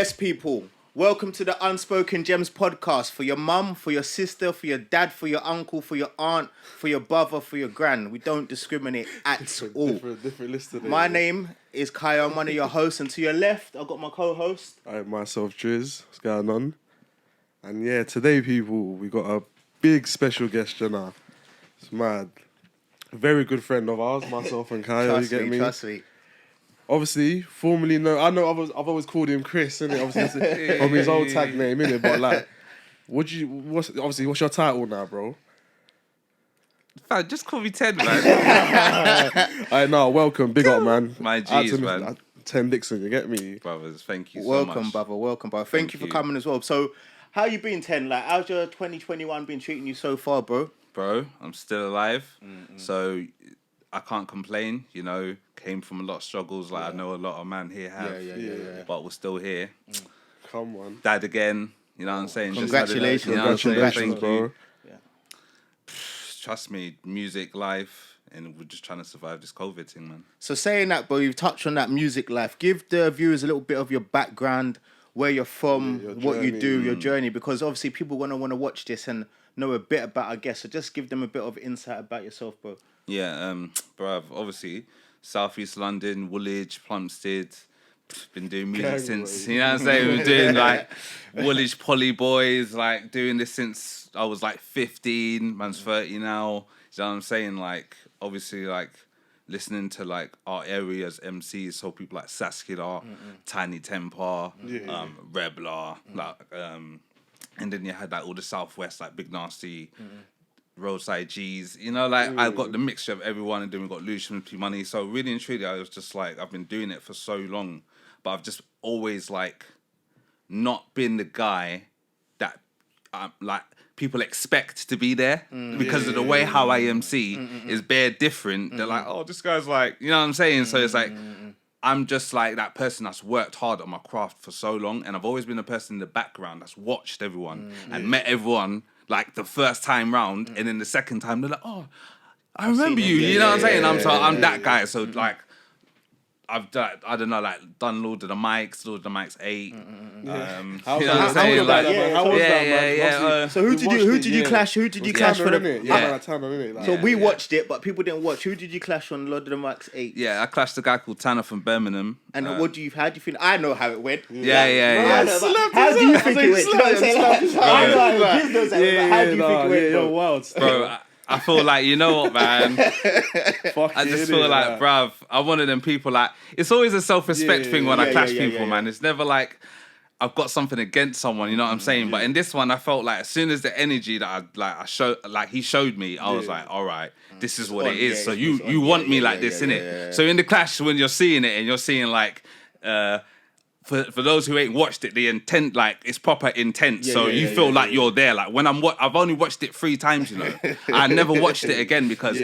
Yes, people. Welcome to the Unspoken Gems podcast for your mum, for your sister, for your dad, for your uncle, for your aunt, for your brother, for your gran. We don't discriminate at all. Different list today. My name is Kio. I'm one of your hosts, and to your left, I've got my co-host. Myself, Drizz. What's going on? And yeah, today, people, we got a big special guest, Tana. It's mad. A very good friend of ours, myself and Kio. You get me? Trust me. Obviously, formerly known. I know I've always called him Chris, innit? Obviously, that's from his old tag name, innit? But like, what's your title now, bro? Fam, just call me Ten, man. I know. Welcome, big up, man. My G's, man. Like, Ten Dixon, you get me? Brothers, thank you so Welcome, much. brother. Welcome, brother. Thank you for coming as well. So, how you been, Ten? Like, how's your 2021 been treating you so far, bro? Bro, I'm still alive, so I can't complain. You know, came from a lot of struggles, like I know a lot of man here have. Yeah. But we're still here. Come on. Dad again. You know what I'm saying? Congratulations. You know what I'm saying? Congratulations, Thank bro. you. Trust me, music, life, and we're just trying to survive this COVID thing, man. So saying that, bro, you've touched on that music life. Give the viewers a little bit of your background, where you're from, what you do, your journey, because obviously people want to watch this and know a bit about our guest. So just give them a bit of insight about yourself, bro. Yeah, bruv, obviously, Southeast London, Woolwich, Plumstead, been doing music since, you know what I'm saying? We've been doing like Woolwich Poly Boys, like doing this since I was like 15, man's 30 now. You know what I'm saying? Like, obviously, like, listening to like our areas MCs, so people like Saskia, Tiny Temper, Rebler, like, and then you had like all the Southwest, like Big Nasty, Roadside G's, you know, like I've got the mixture of everyone, and then we've got Lucian P Money. So really and truly, I was just like, I've been doing it for so long, but I've just always like not been the guy that like people expect to be there because of the way how I MC is bare different. They're like, oh, this guy's like, you know what I'm saying? So it's like, I'm just like that person that's worked hard on my craft for so long, and I've always been a person in the background that's watched everyone and met everyone like the first time round, and then the second time they're like, oh, I remember you. You know what I'm saying? I'm that guy. So like, I've done, I don't know, like done Lord of the Mics 8. How you know what I'm saying? Like, How was that, man? yeah. So who did you clash? Who did you clash for the? Yeah. So we watched it, but people didn't watch. Who did you clash on Lord of the Mics 8? Yeah, I clashed a guy called Tana from Birmingham. And how do you feel? I know how it went. Yeah. How do you think it went? You know what I'm saying? I know how it went. How do you think it went, bro? Wild. Bro, I feel like, you know what, man? I just feel like, bruv, I'm one of them people, like, it's always a self-respect thing when I clash people, man. It's never like I've got something against someone, you know what I'm saying? But in this one, I felt like as soon as the energy that he showed me, I was like, all right, this is what it is. So you want me like this, innit? So in the clash, when you're seeing it and you're seeing like, for those who ain't watched it, the intent, like, it's proper intense. So you feel like you're there. Like, when I've only watched it 3 times, you know. I never watched it again because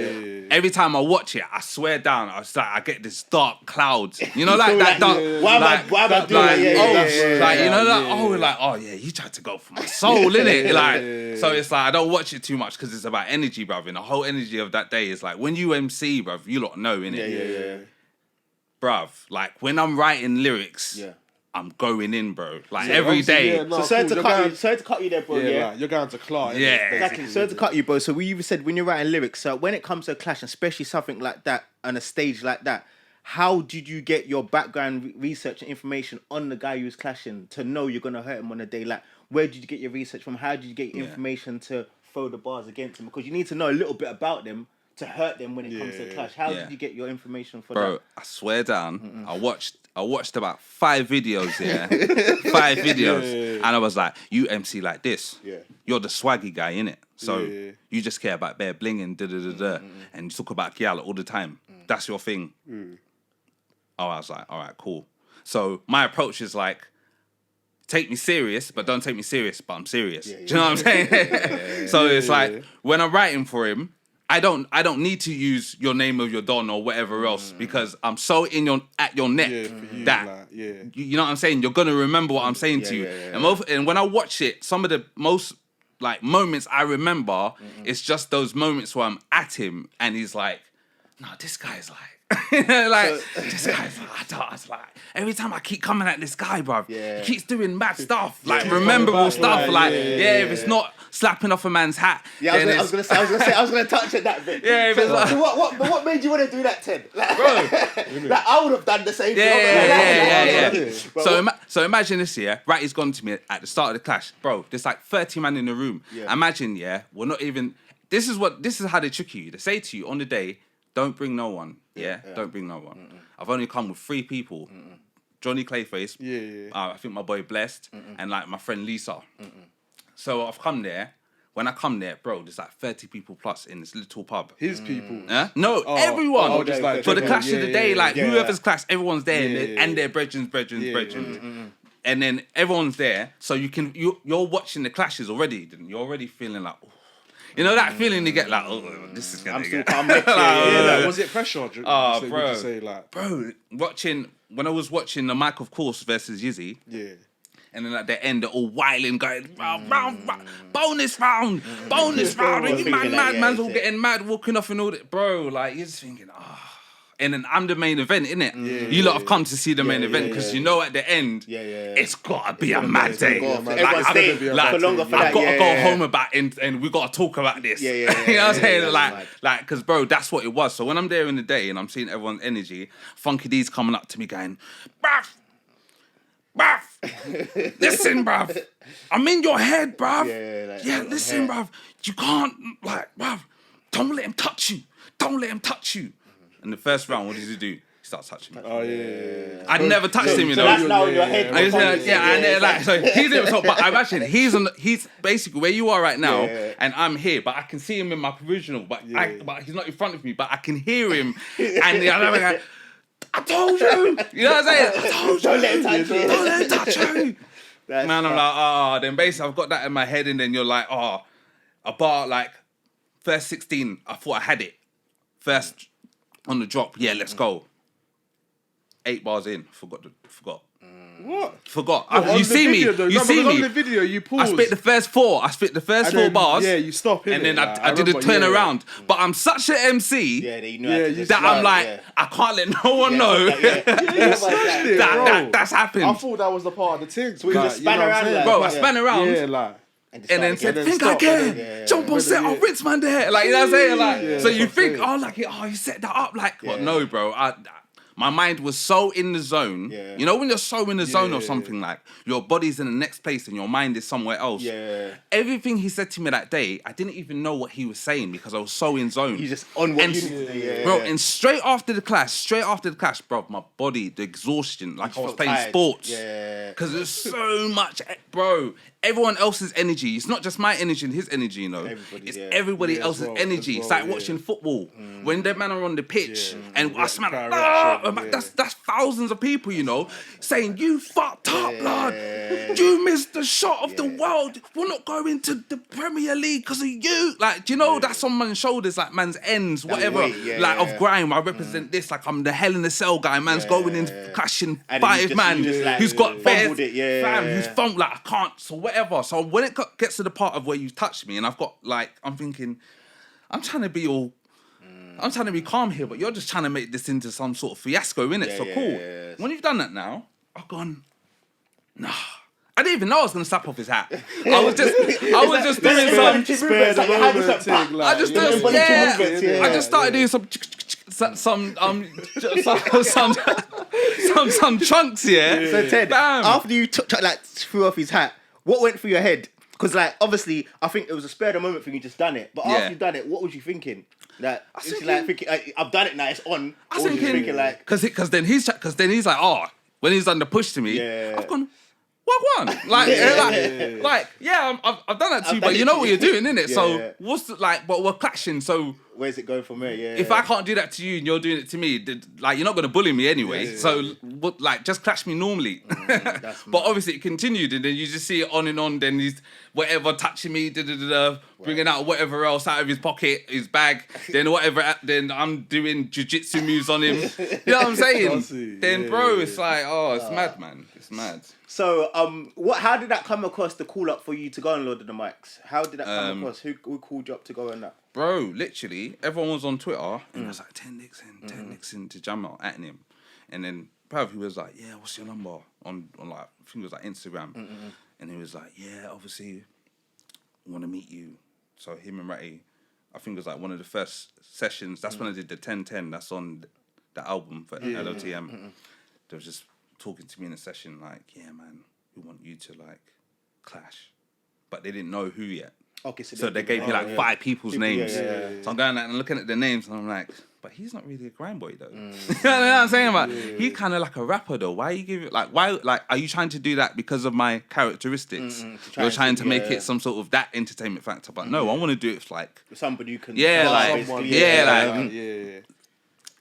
every time I watch it, I swear down, I get this dark cloud. You know, like that dark. Why am I doing that? Like, you know, oh yeah, you tried to go for my soul, innit? Like, so it's like, I don't watch it too much because it's about energy, bruv. And the whole energy of that day is like, when you MC, bruv, you lot know, innit? Bruv, like, when I'm writing lyrics, I'm going in, bro. Like, every day. Sorry to cut you there, bro. Like, you're going to Clark. Yeah. Exactly. Sorry to cut you, bro. So we even said when you're writing lyrics, so when it comes to a clash, especially something like that on a stage like that, how did you get your background research and information on the guy you was clashing to know you're gonna hurt him on a day? Like, where did you get your research from? How did you get your information to throw the bars against him? Because you need to know a little bit about them to hurt them when it comes to a clash. How did you get your information for that? Bro, I swear down, I watched about 5 videos, 5 videos, and I was like, you MC like this. You're the swaggy guy, innit? So you just care about bare bling and and you talk about Kiala all the time. That's your thing. Oh, I was like, all right, cool. So my approach is like, take me serious, but don't take me serious, but I'm serious. Do you know what I'm saying? So it's like, when I'm writing for him, I don't need to use your name of your don or whatever else because I'm so at your neck that you know what I'm saying. You're gonna remember what I'm saying to you. And when I watch it, some of the most like moments I remember, it's just those moments where I'm at him and he's like, no, this guy's like, this guy's like, I was like, every time I keep coming at this guy, bruv, he keeps doing mad stuff, like rememberable stuff, if it's not slapping off a man's hat. Yeah, I was gonna touch on that bit. Yeah, so what made you want to do that, Ted? Like, bro, like, I would have done the same thing. So imagine this, Ratty's gone to me at the start of the clash, bro. There's like 30 man in the room. Yeah. Imagine, we're not even. This is how they trick you. They say to you on the day, don't bring no one. Don't bring no one. Mm-mm. I've only come with 3 people. Mm-mm. Johnny Clayface. I think my boy Blessed. Mm-mm. And like my friend Lisa. Mm-mm. So I've come there. When I come there, bro, there's like 30 people plus in this little pub. His people? No, everyone. Just like for the clash of the day, whoever's clash, everyone's there. And their brethren. Mm-hmm. And then everyone's there. So you're watching the clashes already. You're already feeling like, oh. You know that feeling you get like, oh, this is gonna get. Was it pressure? Bro, when I was watching the Mike of Course versus Yizzy, and then at the end they're all whiling, going round, bonus round, and you man's all getting mad, walking off and all that, bro. Like you're just thinking, And then I'm the main event, innit? You lot have come to see the main event because you know at the end, it's gotta be a mad day. Everyone's staying for longer for that. I've got to go home about it and we got to talk about this. You know what I'm saying? Like, because bro, that's what it was. So when I'm there in the day and I'm seeing everyone's energy, Funky D's coming up to me going, bruv, listen, bruv, I'm in your head, bruv. Listen, bruv, you can't, bruv, don't let him touch you. Don't let him touch you. And the first round, what does he do? He starts touching me. I never touched him, you know. So that's now in your head. So he's in the top, but I imagine he's basically where you are right now, and I'm here, but I can see him in my provisional, but he's not in front of me, but I can hear him, and I'm like, I told you. You know what I'm saying? I told you. Don't let him touch you. Don't let him touch you. Man, I'm like, then basically I've got that in my head, and then you're like, about like first 16, I thought I had it. First on the drop, let's go. 8 bars in, forgot. What? Forgot. You see me. You see me. On the video, you paused. I spit the first 4. Four bars. Yeah, you stop. And then I did a turnaround. But I'm such an MC that I'm like, I can't let no one know that's happened. I thought that was the part of the thing. So we just span around. Bro, I span around. Yeah, like. And then said, think again. Jump on set, I'll rinse man there. Like, you know what I'm saying? Like, so you think, you set that up. Like, what? No, bro. My mind was so in the zone. Yeah. You know when you're so in the zone of something, like your body's in the next place and your mind is somewhere else. Yeah. Everything he said to me that day, I didn't even know what he was saying because I was so in zone. You just on what you need. Bro, and straight after the clash, bro, my body, the exhaustion, like I was playing sports. Yeah. Because there's so much, bro. Everyone else's energy. It's not just my energy and his energy, you know. It's everybody else's energy. It's like watching football. When them man are on the pitch and I smell that's thousands of people, you know, saying, you fucked up, blood. You missed the shot of the world. We're not going to the Premier League because of you. Like, do you know, that's on man's shoulders, like man's ends, whatever. Of grime. I represent this, like I'm the Hell in the Cell guy. Man's going in clashing 5 man who's got fumbled who's fumbled, like I can't, so whatever. So when it gets to the part of where you touch me and I've got like, I'm thinking, I'm trying to be calm here, but you're just trying to make this into some sort of fiasco, innit? So cool. When you've done that now, I've gone, nah. I didn't even know I was gonna slap off his hat. I was just doing I just started doing some chunks, So Ted, after you threw off his hat, what went through your head? Because like obviously, I think it was a spur of the moment thing. You just done it, but after you've done it, what was you thinking? Like, I've done it now. It's on. I was thinking like, because then he's like, when he's done the push to me, I've gone, what one? I've done that to you, but you know what you're doing, innit? So what's but we're clashing. So where's it going from here? If I can't do that to you and you're doing it to me, you're not gonna bully me anyway. So just clash me normally. But obviously it continued, and then you just see it on and on. Then he's whatever touching me, bringing out whatever else out of his pocket, his bag. Then whatever. Then I'm doing jiu-jitsu moves on him. You know what I'm saying? Then bro, it's like, it's mad, man. It's mad. So how did that come across, the call up for you to go on Lord of the Mics? How did that come across? Who called you up to go on that? Bro, literally, everyone was on Twitter and it was like, Ten Dixon to Jamal at him. And then, bruv, he was like, yeah, what's your number? On like, I think it was like Instagram. And he was like, yeah, obviously, I want to meet you. So him and Ratty, I think it was like one of the first sessions. That's when I did the 10-10. That's on the album for LOTM. They were just talking to me in a session like, yeah, man, we want you to like clash. But they didn't know who yet. Okay, so they gave me like 5 people's names. Yeah. So I'm going and looking at the names and I'm like, but he's not really a grime boy though. You know what I'm saying? But he's kind of like a rapper though. Why are you giving are you trying to do that because of my characteristics? You're trying to make it some sort of that entertainment factor. But no, I want to do it like somebody who can.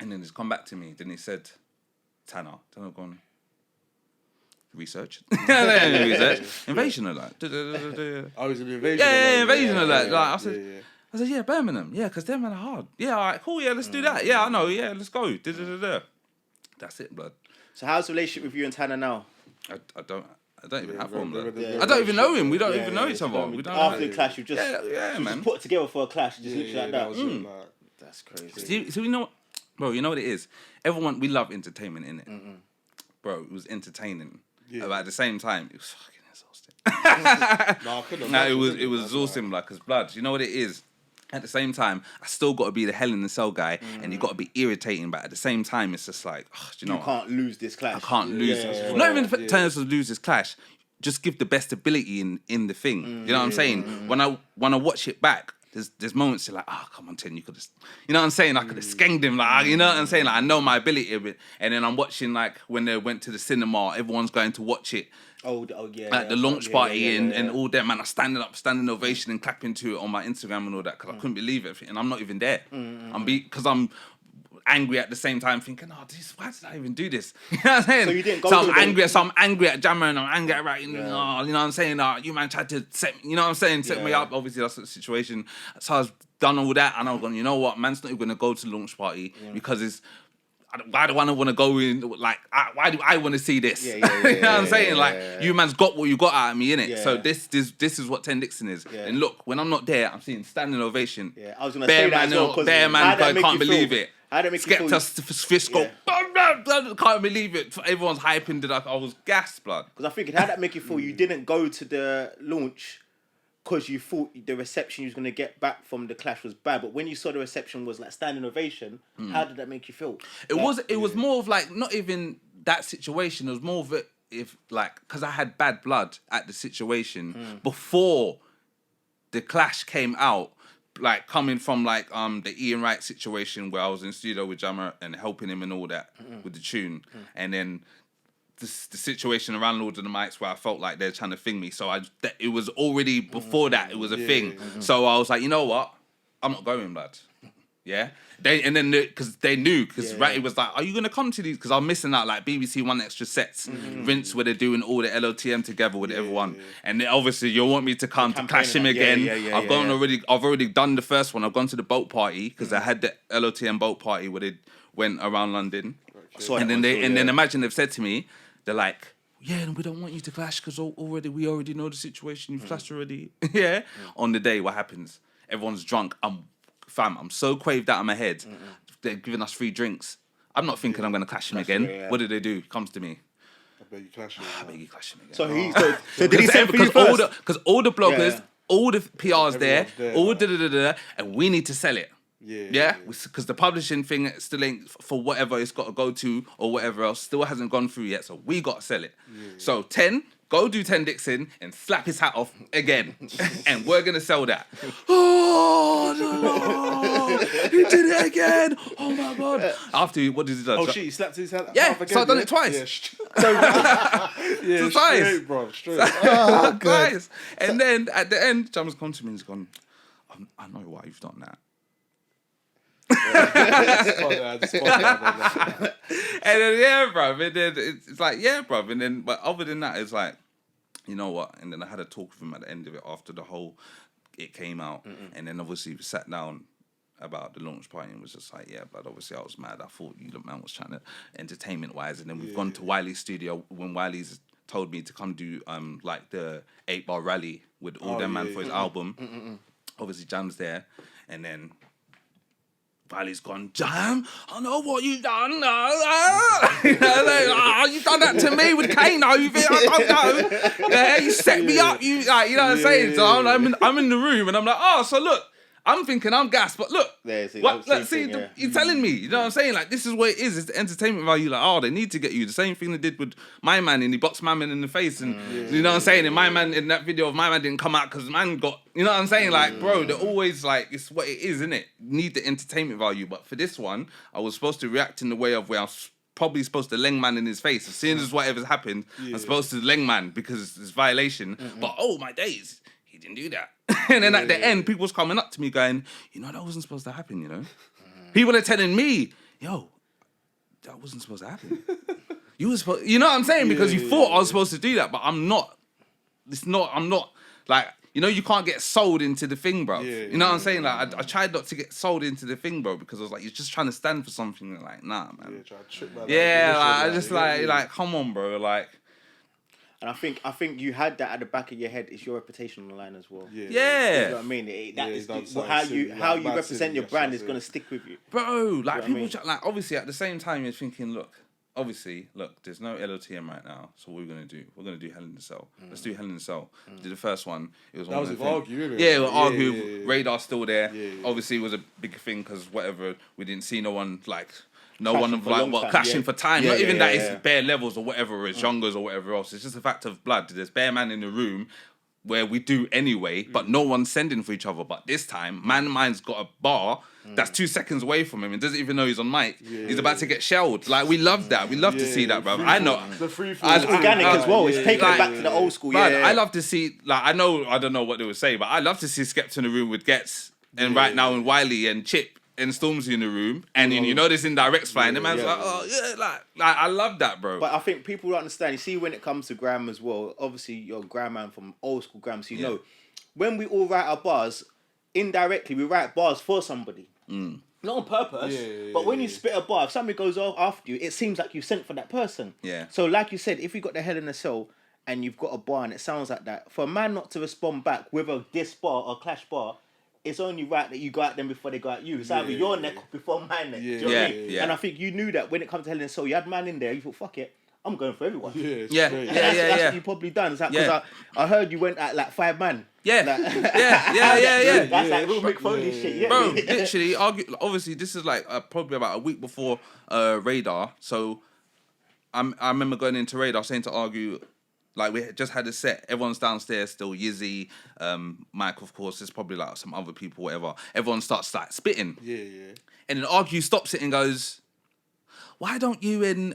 And then he's come back to me. Then he said, Tana. Then I've gone, research. Invasion of that. I was an invasion. Yeah, invasion of that. Like, I said, yeah, Birmingham. Yeah, because them men are hard. Yeah, all right, cool. Yeah, let's do that. Yeah, I know. Yeah, let's go. That's it, blood. So how's the relationship with you and Tana now? I don't even have one, blood. I don't even know him. We don't even know each other. We don't After the clash, you just man, put together for a clash. Just literally like that. That's crazy. So we know, bro. You know what it is. Everyone, we love entertainment, innit? Bro, it was entertaining. Yeah. But at the same time, it was fucking exhausting. It was exhausting, like, cause blood. You know what it is. At the same time, I still got to be the Hell in the Cell guy, and you got to be irritating. But at the same time, it's just like, you can't lose this clash. I can't lose. Not even turn us to lose this clash. Just give the best ability in the thing. You know what I'm saying? When I watch it back, there's moments you're like, come on, Ten, you could have, you know what I'm saying? I could have skenged him, like, you know what I'm saying? Like, I know my ability of it. And then I'm watching, like, when they went to the cinema, everyone's going to watch it. At the launch party and all that, man, I standing ovation and clapping to it on my Instagram and all that because I couldn't believe it, and I'm not even there. Because I'm angry at the same time, thinking, why did I even do this? You know what I'm saying? So you didn't go. I'm angry at Jammer and I'm angry at Right. You know what I'm saying? You man tried to set me. You know what I'm saying? Set me up. Obviously, that's the situation. So I was done all that, and I was going, you know what? Man's not even going to go to the launch party because it's. Why do I want to go in? Like, why do I want to see this? You know what I'm saying? You man's got what you got out of me, innit? So this is what Ten Dixon is. And look, when I'm not there, I'm seeing standing ovation. I was gonna say that as well, Bear man, can't believe it. How did it make you feel? Skepta's fist go, can't believe it. Everyone's hyping it up. I was gassed, blood. Because I figured, how did that make you feel? You didn't go to the launch because you thought the reception you was going to get back from the clash was bad. But when you saw the reception was like standing ovation, how did that make you feel? It was more of like, not even that situation. It was more of it, because I had bad blood at the situation before the clash came out. Like, coming from like the Ian Wright situation where I was in studio with Jammer and helping him and all that with the tune, and then the situation around Lord of the Mics where I felt like they're trying to thing me. So it was already before that, it was a thing. So I was like, you know what? I'm not going, blood. Yeah? Because they knew, because Ratty was like, are you going to come to these? Because I'm missing out, like, BBC One Extra Sets, Rinse, where they're doing all the LOTM together with everyone. And then obviously you want me to come to clash him again. I've already done the first one. I've gone to the boat party, because I had the LOTM boat party where they went around London. And then imagine they've said to me, they're like, yeah, we don't want you to clash because we already know the situation. You've clashed already. On the day, what happens? Everyone's drunk. I'm so quaved out of my head. They're giving us free drinks. I'm not thinking I'm going to clash him again. What did they do? Comes to me. I beg you clash him. I beg you clash him again. So did he say for you first? Because all the bloggers, all the PRs there, all and we need to sell it. Because the publishing thing still ain't, for whatever it's got to go to or whatever else, still hasn't gone through yet. So we got to sell it. So 10, go do 10 Dixon and slap his hat off again. And we're going to sell that. Oh, no. He did it again. Oh, my God. After, what did he do? Oh, shit, he slapped his hat off again? So I've done it twice. Straight, bro. Straight. Oh, guys. And then at the end, Jam's come to me and he's gone, I know why you've done that. And then bruv, and then it's like bruv, and then but other than that, it's like, you know what? And then I had a talk with him at the end of it after it came out, and then obviously we sat down about the launch party and was just like, but obviously I was mad. I thought the man was trying to entertainment wise, and then we've gone to Wiley's studio when Wiley's told me to come do like the 8-bar rally with all them man for his album. obviously Jam's there, and then Valley's gone, Jam, I know what you done. You know, you done that to me with Kano. You think I don't know? Yeah, you set me up. You know what I'm saying? So I'm in the room and I'm like, so look, I'm thinking I'm gassed, but look, let's see, you're telling me, you know what I'm saying? Like, this is what it is. It's the entertainment value. Like, they need to get you. The same thing they did with my man, and he boxed my man in the face, and you know what I'm saying? And my man in that video of my man didn't come out because man got, you know what I'm saying? Like, bro, they're always like, it's what it is, isn't it? Need the entertainment value. But for this one, I was supposed to react in the way of where I was probably supposed to leng man in his face. As soon as whatever's happened, I'm supposed to leng man because it's violation. But oh my days, he didn't do that. And then at the end, people was coming up to me going, you know, that wasn't supposed to happen, you know? People are telling me, yo, that wasn't supposed to happen. You was supposed, you know what I'm saying? Because you thought I was supposed to do that, but I'm not. I'm not, like, you know, you can't get sold into the thing, bro. You know what I'm saying? Like, I tried not to get sold into the thing, bro, because I was like, you're just trying to stand for something. Like, nah, man. I just like, come on, bro. Like, and I think you had that at the back of your head. It's your reputation on the line as well. Yeah. You know what I mean? How you represent your brand is gonna stick with you, bro. Like, people like, obviously at the same time you're thinking, look, there's no LOTM right now, so what are we gonna do? We're gonna do Hell in the Cell. Let's do Hell in the Cell. Did the first one. It was that was with Argue, isn't it? Yeah, with Argue. Radar's still there. Obviously, it was a big thing because whatever, we didn't see no one like. No clashing one clashing for time. Not even that it's bare levels or whatever, or it's youngers or whatever else. It's just a fact of blood. There's bare man in the room where we do anyway, but no one's sending for each other. But this time, mine's got a bar that's 2 seconds away from him and doesn't even know he's on mic. He's about to get shelled. Like, we love that. We love to see that, bro. I know. The free it's organic as well. It's taking it back to the old school. I love to see, like, I don't know what they would say, but I love to see Skepta in the room with Gets and right now and Wiley and Chip and Stormzy in the room, and you know this indirects flying. The man's like, I love that, bro. But I think people don't understand. You see, when it comes to Grime as well, obviously you're a Grime man from old school Grime, so you know when we all write our bars, indirectly we write bars for somebody, not on purpose. But when you spit a bar, if somebody goes off after you, it seems like you sent for that person. So, like you said, if you got the Hell in a Cell and you've got a bar and it sounds like that, for a man not to respond back with a diss bar or clash bar, it's only right that you go at them before they go at you. It's either your neck before my neck. Do you know what I mean? And I think you knew that when it comes to Hell in a Cell, you had man in there, you thought, fuck it, I'm going for everyone. That's what you probably done. Because I heard you went at like 5 man. That's like real Mick Foley shit. Bro, literally, obviously, this is like probably about a week before Radar. So I remember going into Radar saying to Argue, like, we just had a set. Everyone's downstairs still. Yizzy, Mike, of course. There's probably like some other people, whatever. Everyone starts like spitting. And then Argue stops it and goes, "Why don't you in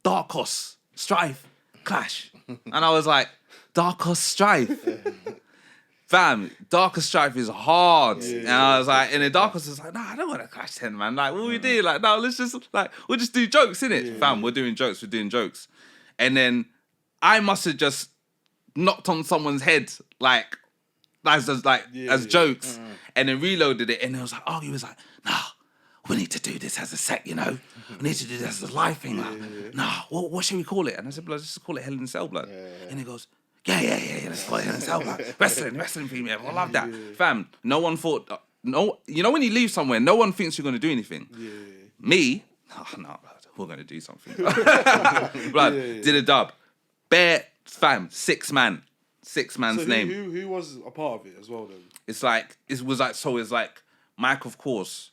Darkos Strife clash?" And I was like, "Darkos Strife, fam. Darkos Strife is hard." And I was like, and then Darkos was like, "Nah, I don't want to clash 10, man. Like, what we do? Like, no, let's just like we'll just do jokes, innit, fam? We're doing jokes. And then I must have just knocked on someone's head like as jokes, and then reloaded it. And it was like, he was like, "Nah, we need to do this as a set, you know. We need to do this as a live thing. Like, nah, what should we call it?" And I said, "Blood, just call it Hell in the Cell, blood." And he goes, yeah, let's call it Hell in the Cell, blood. Wrestling female. I love that, fam. No one thought. No, you know when you leave somewhere, no one thinks you're gonna do anything. Me, no, blood. We're gonna do something. Blood, did a dub. Bare fam, 6 man's name. Who was a part of it as well then? It's like Mike, of course,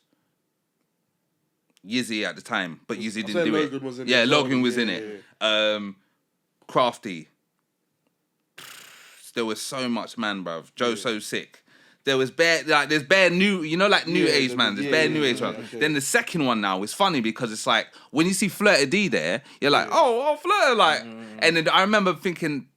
Yizzy at the time, but Yizzy didn't do Logan it. Was in Logan was in it. Crafty. There was so much man, bruv. Joe's so sick. There was there's bare new, you know, like new age man. There's bare new age man. Okay. Then the second one now is funny because it's like when you see Flirter D there, you're like, oh, Flirter, like. And then I remember thinking,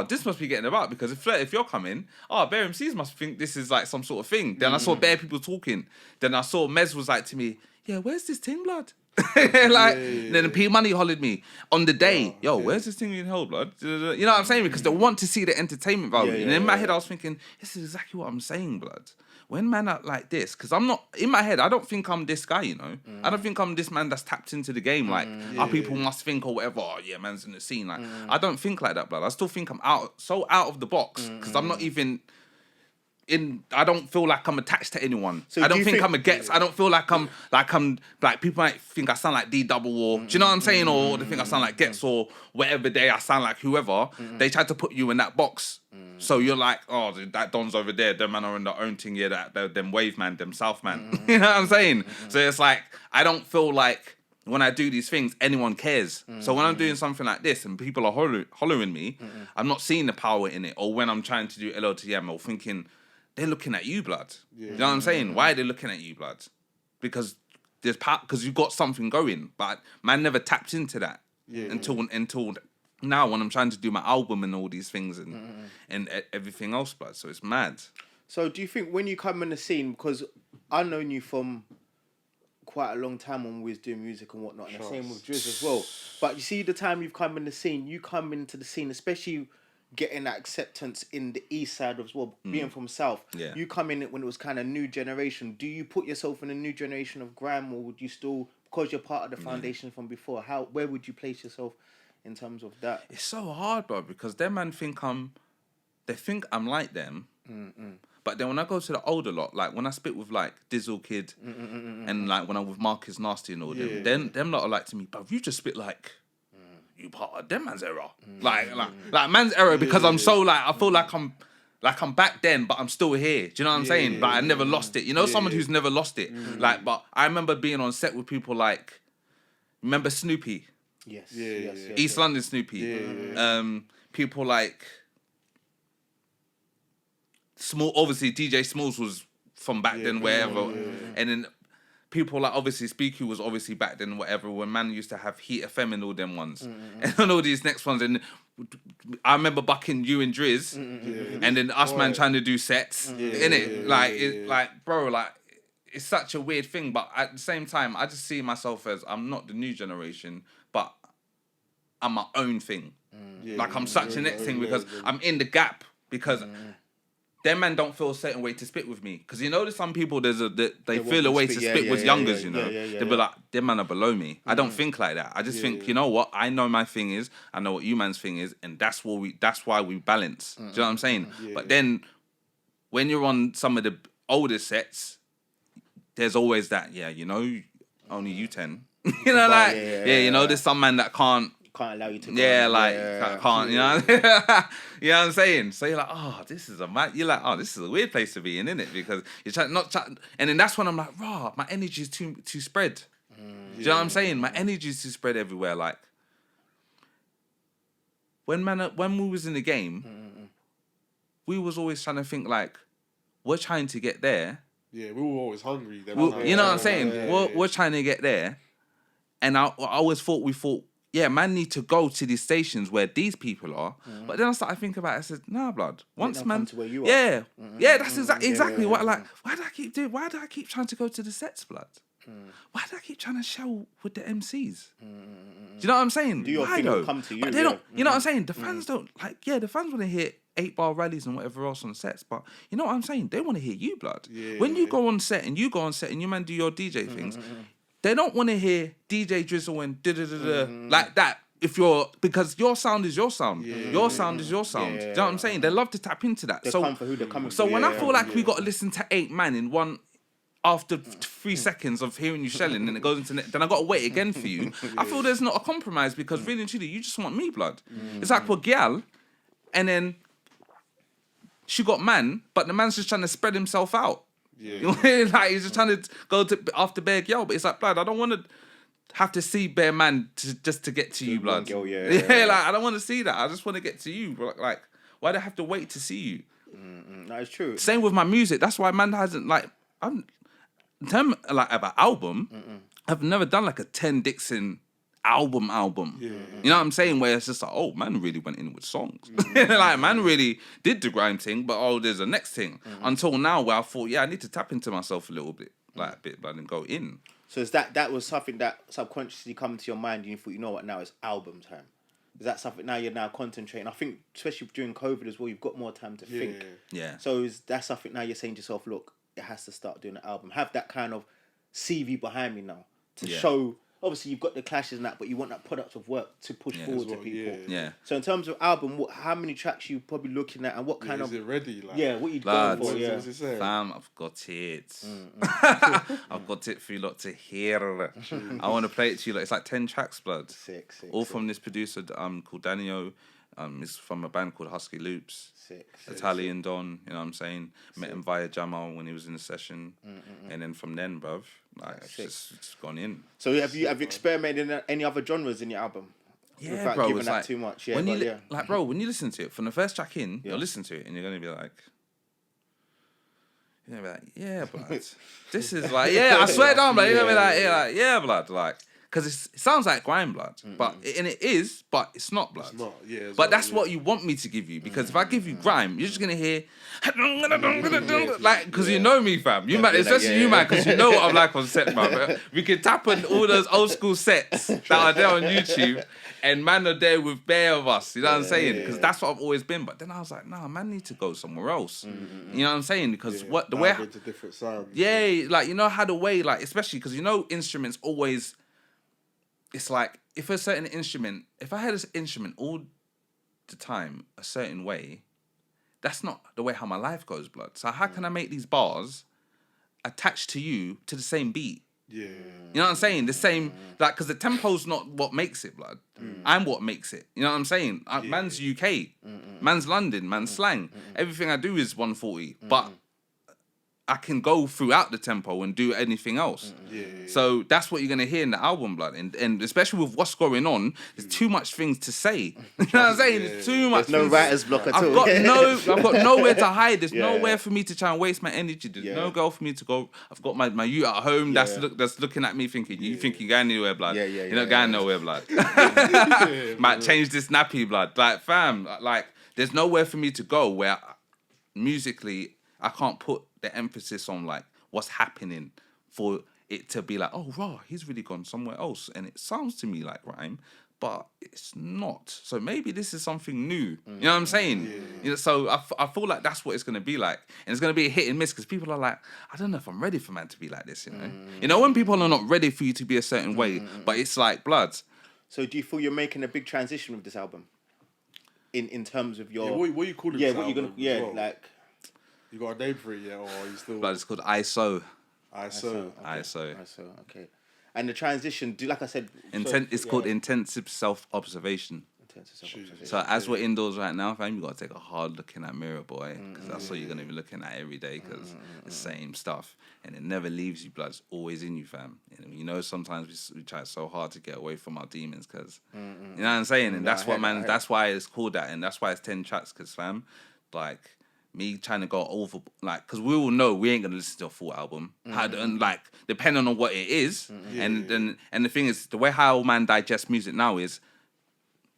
this must be getting about because if you're coming, bare MCs must think this is like some sort of thing. Then I saw bare people talking. Then I saw Mez was like to me, "Yeah, where's this thing, blood?" Then P Money hollered me on the day, where's this thing being held, blood? You know what I'm saying? Because they want to see the entertainment value. And in my head, I was thinking, this is exactly what I'm saying, blood. When man are like this, because I'm not, in my head, I don't think I'm this guy, you know? I don't think I'm this man that's tapped into the game, like, people must think or whatever, man's in the scene. Like, I don't think like that, blood. I still think I'm so out of the box, because I'm not even I don't feel like I'm attached to anyone. So I do don't you think think- I'm a Gets. I don't feel like I'm people might think I sound like D double or do you know what I'm saying? Or they think I sound like Gets or whatever day I sound like whoever. They try to put you in that box. So you're like, oh, that Don's over there. Them man are in their own thing. Yeah, them Wave man, them South man. You know what I'm saying? So it's like I don't feel like when I do these things, anyone cares. So when I'm doing something like this and people are hollering me, I'm not seeing the power in it. Or when I'm trying to do LOTM or thinking, they're looking at you, blood. You know what I'm saying? Why are they looking at you, blood? Because there's because you got something going. But man never tapped into that until now when I'm trying to do my album and all these things and everything else, blood. So it's mad. So do you think when you come in the scene, because I've known you from quite a long time when we was doing music and whatnot, and the same with Drizz as well. But you see, the time you've come in the scene, you come into the scene, especially getting that acceptance in the east side as well, being from south. Yeah. You come in it when it was kind of new generation. Do you put yourself in a new generation of grime, or would you still, because you're part of the foundation from before? Where would you place yourself in terms of that? It's so hard, bro, because them man they think I'm like them. But then when I go to the older lot, like when I spit with like Dizzle Kid and like when I'm with Marcus Nasty and all them lot are like to me, but you just spit like you part of them man's era. Like man's era because I'm so like I feel like I'm back then, but I'm still here. Do you know what I'm saying? But I never lost it. You know, someone who's never lost it. Like, but I remember being on set with people like, remember Snoopy? Yes. East London Snoopy. People like Small, obviously DJ Smalls was from back then, wherever, and then people like obviously Speaky was obviously back then, whatever. When man used to have Heat FM and all them ones, and all these next ones, and I remember bucking you and Drizz, and then us man trying to do sets, innit? Like bro, like it's such a weird thing, but at the same time, I just see myself as I'm not the new generation, but I'm my own thing. Like I'm such a next thing because I'm in the gap because. Them man don't feel a certain way to spit with me. Because you know there's some people they feel a way to spit with youngers, you know. They'll be like, them man are below me. I don't think like that. I just think, you know what? I know my thing is, I know what you man's thing is, and that's why we balance. Do you know what I'm saying? But then when you're on some of the older sets, there's always that, you know, only you 10. You know, like you know, there's some man that can't allow you to go can't, you know. You know what I'm saying? So you're like, oh, this is this is a weird place to be in, innit? Because you're trying and then that's when I'm like, raw, my energy is too spread. Do you know what I'm saying? My energy is too spread everywhere. Like when we was in the game, we was always trying to think like, we're trying to get there. Yeah, we were always hungry. You know what I'm saying? We're trying to get there. And I always thought, yeah, man need to go to these stations where these people are. But then I started thinking about it. I said, nah, blood. Once man, to where you are. Yeah, that's exactly what. Like, why do I keep doing? Why do I keep trying to go to the sets, blood? Why do I keep trying to show with the MCs? Do you know what I'm saying? Do your thing come to you? But they don't. You know what I'm saying? The fans don't like. Yeah, the fans want to hear 8-bar rallies and whatever else on sets. But you know what I'm saying? They want to hear you, blood. When you go on set and you man do your DJ things. They don't want to hear DJ Drizzle and like that. Because your sound is your sound. Your sound is your sound. Do you know what I'm saying? They love to tap into that. They come for who they're coming so for. when I feel like we got to listen to 8 man in one after 3 seconds of hearing you shelling and it goes into then I got to wait again for you. I feel there's not a compromise because really and truly you just want me, blood. It's like for Gyal and then she got man, but the man's just trying to spread himself out. You know what I mean? Like he's just trying to go to after bare girl, but it's like, blood, I don't want to have to see bare man just to get to you, blood. Girl, like I don't want to see that. I just want to get to you. Like, why do I have to wait to see you? That is true. Same with my music. That's why man hasn't like. In terms like about album, I've never done like a Ten Dixon album. You know what I'm saying? Where it's just like, oh, man really went in with songs. Like man really did the grime thing, but there's a next thing. Until now, where I thought, I need to tap into myself a little bit, like a bit, but then go in. So is that was something that subconsciously come to your mind and you thought, you know what, now it's album time? Is that something now you're concentrating? I think especially during COVID as well, you've got more time to think. Yeah. So is that something now you're saying to yourself, look, it has to start doing an album. Have that kind of CV behind me now to show. obviously you've got the clashes and that, but you want that product of work to push forward to well, people. Yeah. So in terms of album, how many tracks you probably looking at, and what kind Is of it ready? Like, what you going Lads, for? Yeah. what's it saying? Fam, I've got it. I've got it for you lot to hear. I want to play it to you lot. It's like 10 tracks, blood. Sick. All from this producer called Danio. He's from a band called Husky Loops. Italian Don, you know what I'm saying? Met him via Jamal when he was in the session. And then from then, bruv, like, it's gone in. So have you experimented in any other genres in your album? Yeah, without bro. giving It's that like, too much. when you like, bro, when you listen to it, from the first track in, Yeah. you'll listen to it and you're going to be like, yeah, blood. This is like, yeah, I swear down, blood. You're going to be like, yeah, blood. Like, because it sounds like grime, blood. And it is, but it's not, blood. It's not, yeah. But that's what you want me to give you, because if I give you grime, you're just gonna hear like, because you know me, fam. You man, especially you, man, because you know what I'm like on set, man. We can tap on all those old school sets that are there on YouTube, and man are there with bare of us. You know what I'm saying? Because that's what I've always been. But then I was like, nah, man, need to go somewhere else. You know what I'm saying? Because what the way, into different sounds. yeah, like, you know how the way, like, especially because you know instruments always. It's like, if a certain instrument, if I had this instrument all the time a certain way, that's not the way how my life goes, blood. So how can I make these bars attached to you to the same beat? Yeah. You know what I'm saying? The same, like, because the tempo's not what makes it, blood. I'm what makes it. You know what I'm saying? Man's UK, man's London, man's slang. Everything I do is 140, but I can go throughout the tempo and do anything else. So that's what you're going to hear in the album, blood. And especially with what's going on, there's too much things to say. You know what I'm saying? There's too much. There's no writer's block at all. I've got nowhere to hide. There's nowhere for me to try and waste my energy. There's no girl for me to go. I've got my youth at home that's looking at me thinking, you think you're going anywhere, blood. You're not going nowhere, blood. Might change this nappy, blood. Like, fam, like, there's nowhere for me to go where musically I can't put the emphasis on like what's happening for it to be like, oh, raw, he's really gone somewhere else, and it sounds to me like rhyme, but it's not. So maybe this is something new. You know what I'm saying? You know, so I feel like that's what it's gonna be like, and it's gonna be a hit and miss because people are like, I don't know if I'm ready for man to be like this. You know, when people are not ready for you to be a certain way, but it's like blood. So do you feel you're making a big transition with this album? In terms of your what you calling yeah, this what you gonna album as well? like. You got a name for it yet, or are you still? But it's called ISO. ISO. Okay. And the transition, like I said, It's called intensive self-observation. So as we're indoors right now, fam, you got to take a hard look in that mirror, boy, because that's what you're going to be looking at every day, because the same stuff, and it never leaves you, blood. It's always in you, fam. You know, sometimes we try so hard to get away from our demons, because, you know what I'm saying? And that's what, man, that's why it's called that, and that's why it's 10 tracks, because, fam, like, me trying to go over, like, because we all know we ain't gonna listen to a full album, and like, depending on what it is, and the thing is, the way how man digests music now is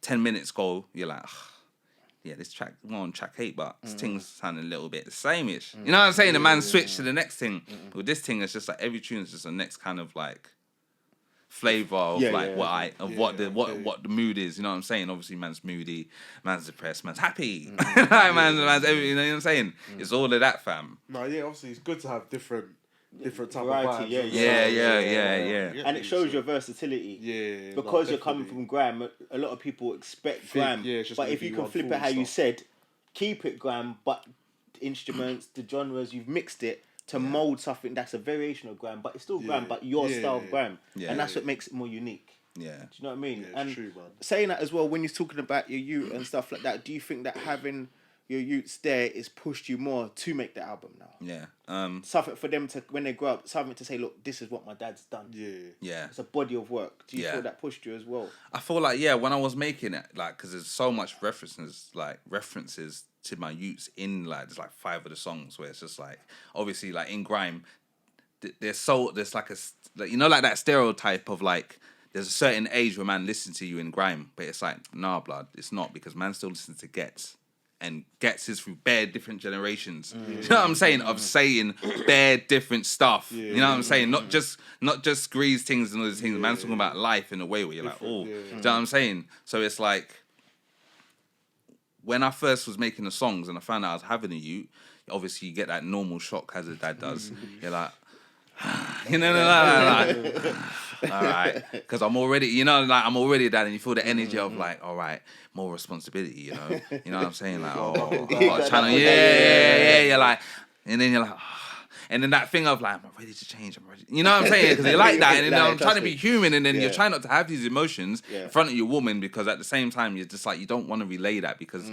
10 minutes go, you're like, yeah, this track, we're on track 8, but this thing's sounding a little bit the same-ish. You know what I'm saying? The man switched to the next thing, but with this thing, it's just like every tune is just the next kind of like flavor of what the mood is. You know what I'm saying? Obviously, man's moody, man's depressed, man's happy, man's everything. You know what I'm saying? It's all of that, fam. No, yeah, obviously it's good to have different type variety, of vibes. Yeah. And it shows your versatility. Yeah. Because you're coming from grime, a lot of people expect grime. But if you can flip it how you said, keep it grime, but the instruments, you've mixed it to mold something that's a variation of grime, but it's still grime, but your style of grime. And that's what makes it more unique. Yeah. Do you know what I mean? Yeah, and true, man. saying that as well, when you're talking about your youth and stuff like that, do you think that having your youths there is pushed you more to make the album now? Yeah. Something for them to, when they grow up, something to say, look, this is what my dad's done. Yeah. It's a body of work. Do you feel that pushed you as well? I feel like, yeah, when I was making it, like, because there's so much references to my youths in, like, there's like 5 of the songs where it's just like, obviously, like, in grime, there's like like, you know, like that stereotype of like, there's a certain age where man listens to you in grime, but it's like, nah, blood, it's not, because man still listens to Gets. And Gets is through bare different generations. You know what I'm saying? Of saying bare different stuff. You know what I'm saying? Not just Grease things and all these things. Man's talking about life in a way where you're like, oh. Do you know what I'm saying? So it's like, when I first was making the songs and I found out I was having a youth, obviously you get that normal shock as a dad does. You're like, You know, like, all right, because I'm already, you know, like I'm already a dad, and you feel the energy of like, all right, more responsibility, you know what I'm saying, like, oh, channel, yeah, you're like, and then you're like, and then that thing of like, I'm ready to change, I'm ready, you know what I'm saying, because you like that, and then I'm trying to be human, and then you're trying not to have these emotions in front of your woman, because at the same time you're just like, you don't want to relay that, because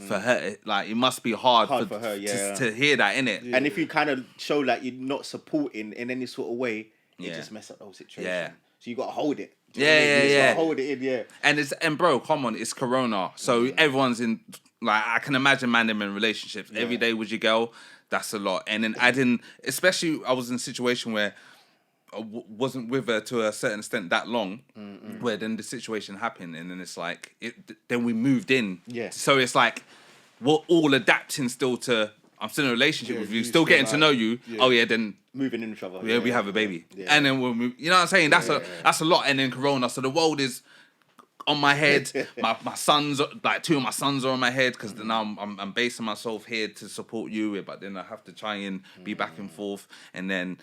for her, like, it must be hard for her, to hear that, innit? And if you kind of show that you're not supporting in any sort of way, it just mess up the whole situation. Yeah. So you got to hold it. You gotta hold it in, And bro, come on, it's Corona, so everyone's in. Like, I can imagine man them in relationships every day with your girl. That's a lot, and then adding, especially I was in a situation where I wasn't with her to a certain extent that long, where then the situation happened, and then it's like then we moved in. Yeah. So it's like we're all adapting still to. I'm still in a relationship with you, still getting to know you. Yeah. Oh yeah, then moving in each other. Yeah, we have a baby, and then we'll move. You know what I'm saying? That's a lot. And then Corona, so the world is on my head. my sons, like 2 of my sons are on my head, because now I'm basing myself here to support you, but then I have to try and be back and forth, and then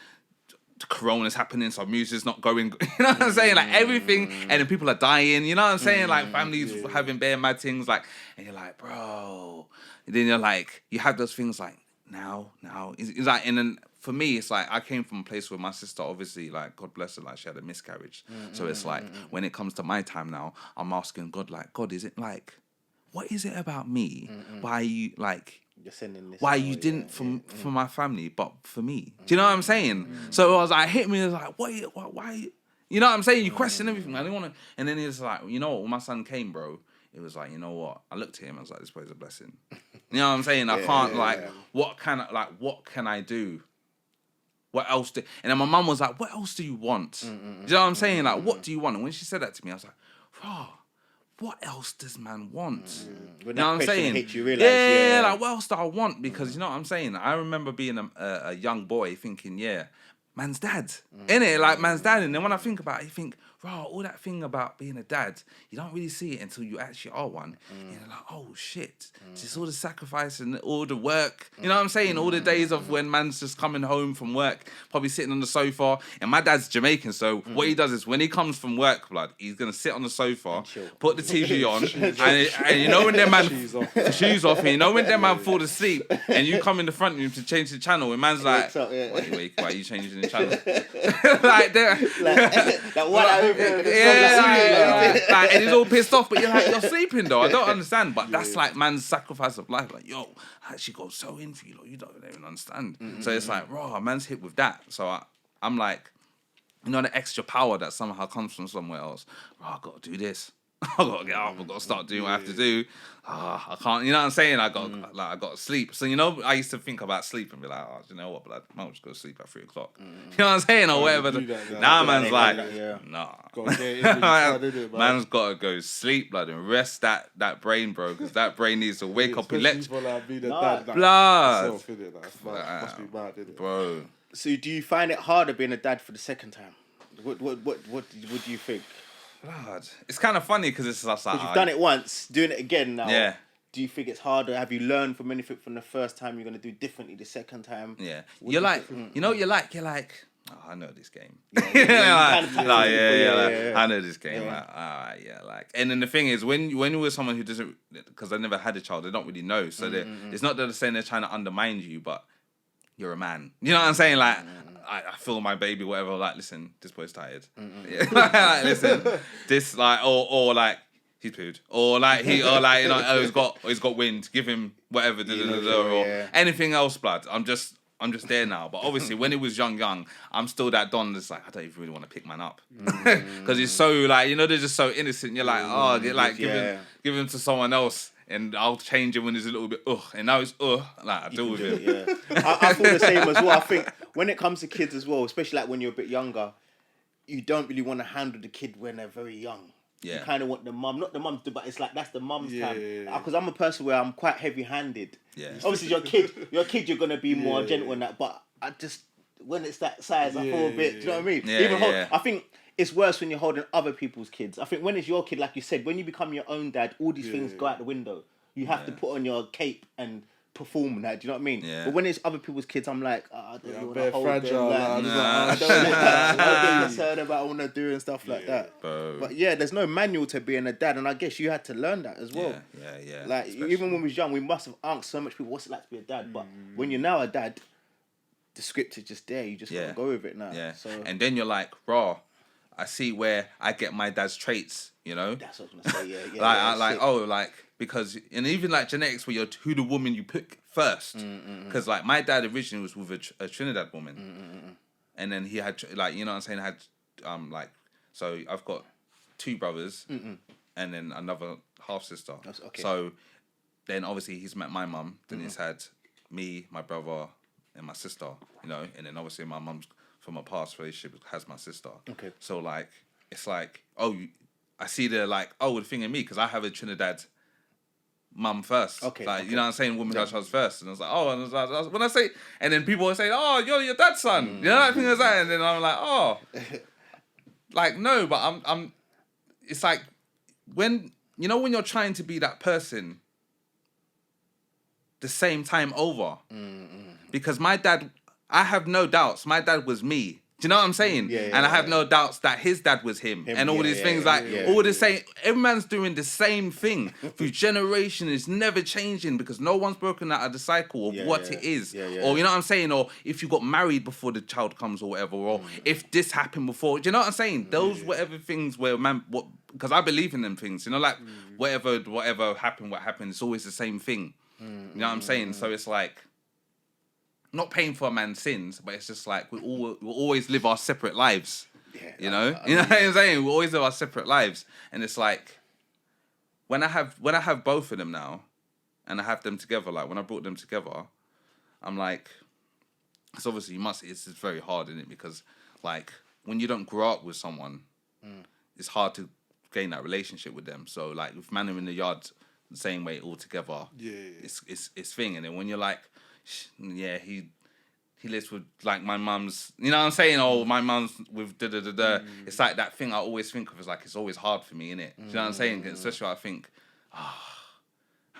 Corona's happening, so music's not going. You know what I'm saying? Like everything, and then people are dying. You know what I'm saying? Like families having bare mad things, like, and you're like, bro. And then you're like, you have those things like now. It's like, and then for me, it's like I came from a place where my sister, obviously, like, God bless her, like she had a miscarriage. So it's like when it comes to my time now, I'm asking God, like, God, is it like, what is it about me? Why are you like? You're sending this. Why you didn't for my family, but for me? Do you know what I'm saying? So I was like, hit me. It was like, why? You know what I'm saying? You question everything. I didn't want to. And then it's like, you know what? When my son came, bro, it was like, you know what? I looked at him. I was like, this boy's a blessing. You know what I'm saying? I can't what can I do? What else do? And then my mum was like, what else do you want? Do you know what I'm saying? Like, what do you want? And when she said that to me, I was like, bro, what else does man want? You know what I'm saying? Like, what else do I want? Because you know what I'm saying? I remember being a young boy thinking, man's dad. Innit? Like, man's dad. And then when I think about it, you think, bro, all that thing about being a dad, you don't really see it until you actually are one. You're like, oh, shit. Just all the sacrifice and all the work. You know what I'm saying? All the days of when man's just coming home from work, probably sitting on the sofa. And my dad's Jamaican, so what he does is when he comes from work, blood, he's going to sit on the sofa, put the TV on, and you know when them man... shoes off, and you know when them man fall asleep, and you come in the front room to change the channel, and man's like, why are you changing the channel? Like, and he's all pissed off, but you're like, you're sleeping though. I don't understand, but that's like man's sacrifice of life. Like, yo, I actually got so in for you, like, you don't even understand. So it's like, raw, man's hit with that. So I'm like, you know, the extra power that somehow comes from somewhere else. I got to do this. I got to get up. I got to start doing what I have to do. I can't. You know what I'm saying? I got to sleep. So you know, I used to think about sleep and be like, oh, you know what? But I might just go to sleep at 3 o'clock. You know what I'm saying, or whatever. Now man's like, nah. Man's got to go sleep, blood, and rest that brain, bro, because that brain needs to wake up. Blood. Must be mad, innit? Bro. So do you find it harder being a dad for the second time? What do you think? Blood. It's kind of funny because it's like... Because you've done it once, doing it again now. Yeah. Do you think it's harder? Have you learned from anything from the first time you're going to do differently the second time? Yeah. You're like, you know, you're like, oh, I know this game. I know this game. Like, and then the thing is, when you were someone who doesn't, because I never had a child, they don't really know. So it's not that they're saying they're trying to undermine you, but you're a man. You know what I'm saying? Like, I feel my baby, whatever. Like, listen, this boy's tired. Like, listen, this like, or like, he's pooed, or like you know, he's got wind. Give him whatever, or anything else, blood. I'm just there now. But obviously, when it was young, I'm still that don that's like, I don't even really want to pick man up because he's so like, you know, they're just so innocent. You're like, give him to someone else. And I'll change it when there's a little bit, and now it's, like, I deal with it. Yeah. I feel the same as well. I think when it comes to kids as well, especially like when you're a bit younger, you don't really want to handle the kid when they're very young. Yeah. You kind of want the mum, not the mum, but it's like that's the mum's time. Because I'm a person where I'm quite heavy-handed. Yeah. Obviously, your kid, you're gonna be more gentle than that. But I just when it's that size, I feel a bit. Do you know what I mean? I think it's worse when you're holding other people's kids. I think when it's your kid, like you said, when you become your own dad, all these things go out the window. You have to put on your cape and performing that. Do you know what I mean? Yeah. But when it's other people's kids, I'm like, I don't want bare to hold fragile, them. like, I don't get concerned about what I want to do and stuff like that. Bro. But yeah, there's no manual to being a dad, and I guess you had to learn that as well. Yeah. Like Especially. even when we was young, we must have asked so much people, what's it like to be a dad? But when you're now a dad, the script is just there. You just gotta go with it now. Yeah. So And then you're like, raw. I see where I get my dad's traits. You know. that's what I was gonna say. Yeah. Because and even like genetics, where you're who the woman you pick first. Because like my dad originally was with a Trinidad woman, and then he had like you know what I'm saying. I had like so I've got 2 brothers, and then another half sister. Okay. So then obviously he's met my mum. Then he's had me, my brother, and my sister. You know, and then obviously my mum's from a past relationship has my sister. Okay. So like it's like I see the thing in me because I have a Trinidad mum first. Okay. You know what I'm saying? Woman got child first. And I was like, and I was when I say, and then people will say, oh, you're your dad's son. You know that thing like that? And then I'm like, oh. Like, no, but I'm, it's like, when you're trying to be that person the same time over. Because my dad, I have no doubts, my dad was me. Do you know what I'm saying? And I have no doubts that his dad was him and all these things all the same. Every man's doing the same thing through generation. It's never changing because no one's broken out of the cycle of what it is. Or you know what I'm saying? Or if you got married before the child comes or whatever. Or if this happened before. Do you know what I'm saying? Those whatever things where because I believe in them things. You know, like whatever happened, it's always the same thing. You know what I'm saying? So it's like. Not paying for a man's sins, but it's just like we'll always live our separate lives. Yeah, you know what I'm saying? We always live our separate lives, and it's like when I have both of them now, and I have them together. Like when I brought them together, I'm like, it's obviously it's very hard, isn't it? Because like when you don't grow up with someone, it's hard to gain that relationship with them. So like with man in the yard, the same way all together. It's thing, and then when you're like. Yeah, he lives with like my mum's. You know what I'm saying? Oh, my mum's with da da da da. It's like that thing I always think of is like it's always hard for me, innit? Do you know what I'm saying? Especially when I think, how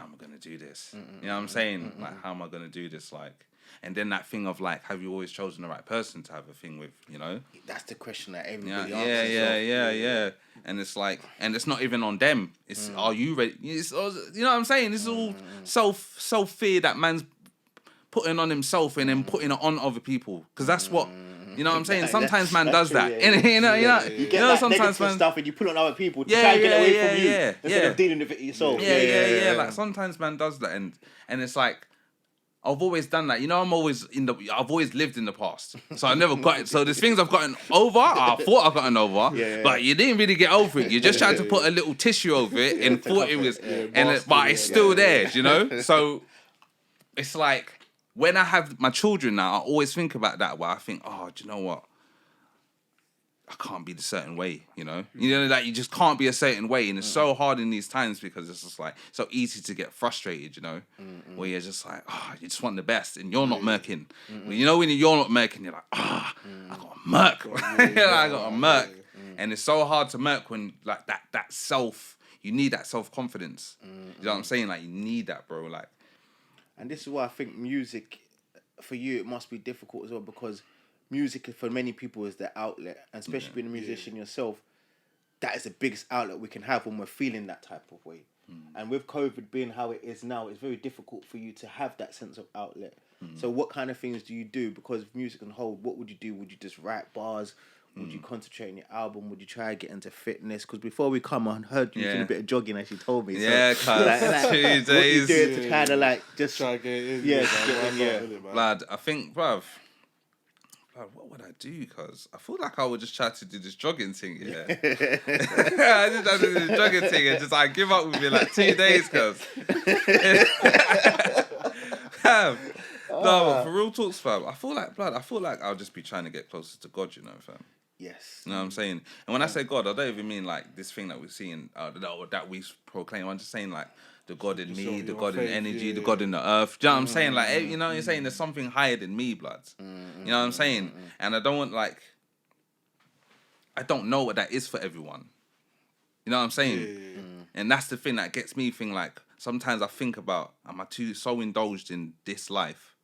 am I gonna do this? You know what I'm saying? Like, how am I gonna do this? Like, and then that thing of like, have you always chosen the right person to have a thing with? You know? That's the question that everybody asks. Yeah. And it's like, and it's not even on them. It's are you ready? It's, you know what I'm saying? This is all self fear that man's putting on himself and then putting it on other people because that's what you know what I'm saying. Sometimes man does that. You know, you get that sometimes negative stuff and you put it on other people to try and get away from you instead of dealing with it yourself. Yeah. Like sometimes man does that and it's like I've always done that. You know, I've always lived in the past, so I never got it. So there's things I've gotten over. I thought I've gotten over, but you didn't really get over it. You just tried to put a little tissue over it and thought it was, but it's still there. You know, so it's like. When I have my children now, I always think about that. Where I think, do you know what? I can't be the certain way, you know? Like you just can't be a certain way. And it's so hard in these times because it's just like, so easy to get frustrated, you know? Where you're just like, you just want the best and you're not murking. Well, you know, when you're not murking, you're like, I got a murk. I got a murk. And it's so hard to murk when like that self, you need that self-confidence. You know what I'm saying? Like you need that, bro. Like, and this is why I think music, for you, it must be difficult as well because music for many people is their outlet. And especially being a musician yourself, that is the biggest outlet we can have when we're feeling that type of way. And with COVID being how it is now, it's very difficult for you to have that sense of outlet. So what kind of things do you do? Because music on hold, what would you do? Would you just write bars? Would you concentrate on your album? Would you try to get into fitness? Because before we come on, I heard you doing a bit of jogging, as you told me. Yeah, so, like, 2 days. What you doing to kind of like just try to get in? Yeah. Lad, I think, bruv, what would I do? Because I feel like I would just try to do this jogging thing, I just try to do this jogging thing and just like give up with me like 2 days, cuz. No, but for real talks, fam, I feel like I'll just be trying to get closer to God, you know, fam. Yes. You know what I'm saying? And when I say God, I don't even mean like this thing that we're seeing, that we proclaim. I'm just saying like the God in me, the God in energy, the God in the earth. Do you know what I'm saying? Like, you know what you're saying? There's something higher than me, blood. You know what I'm saying? And I don't want I don't know what that is for everyone. You know what I'm saying? And that's the thing that gets me think like, sometimes I think about, am I so indulged in this life?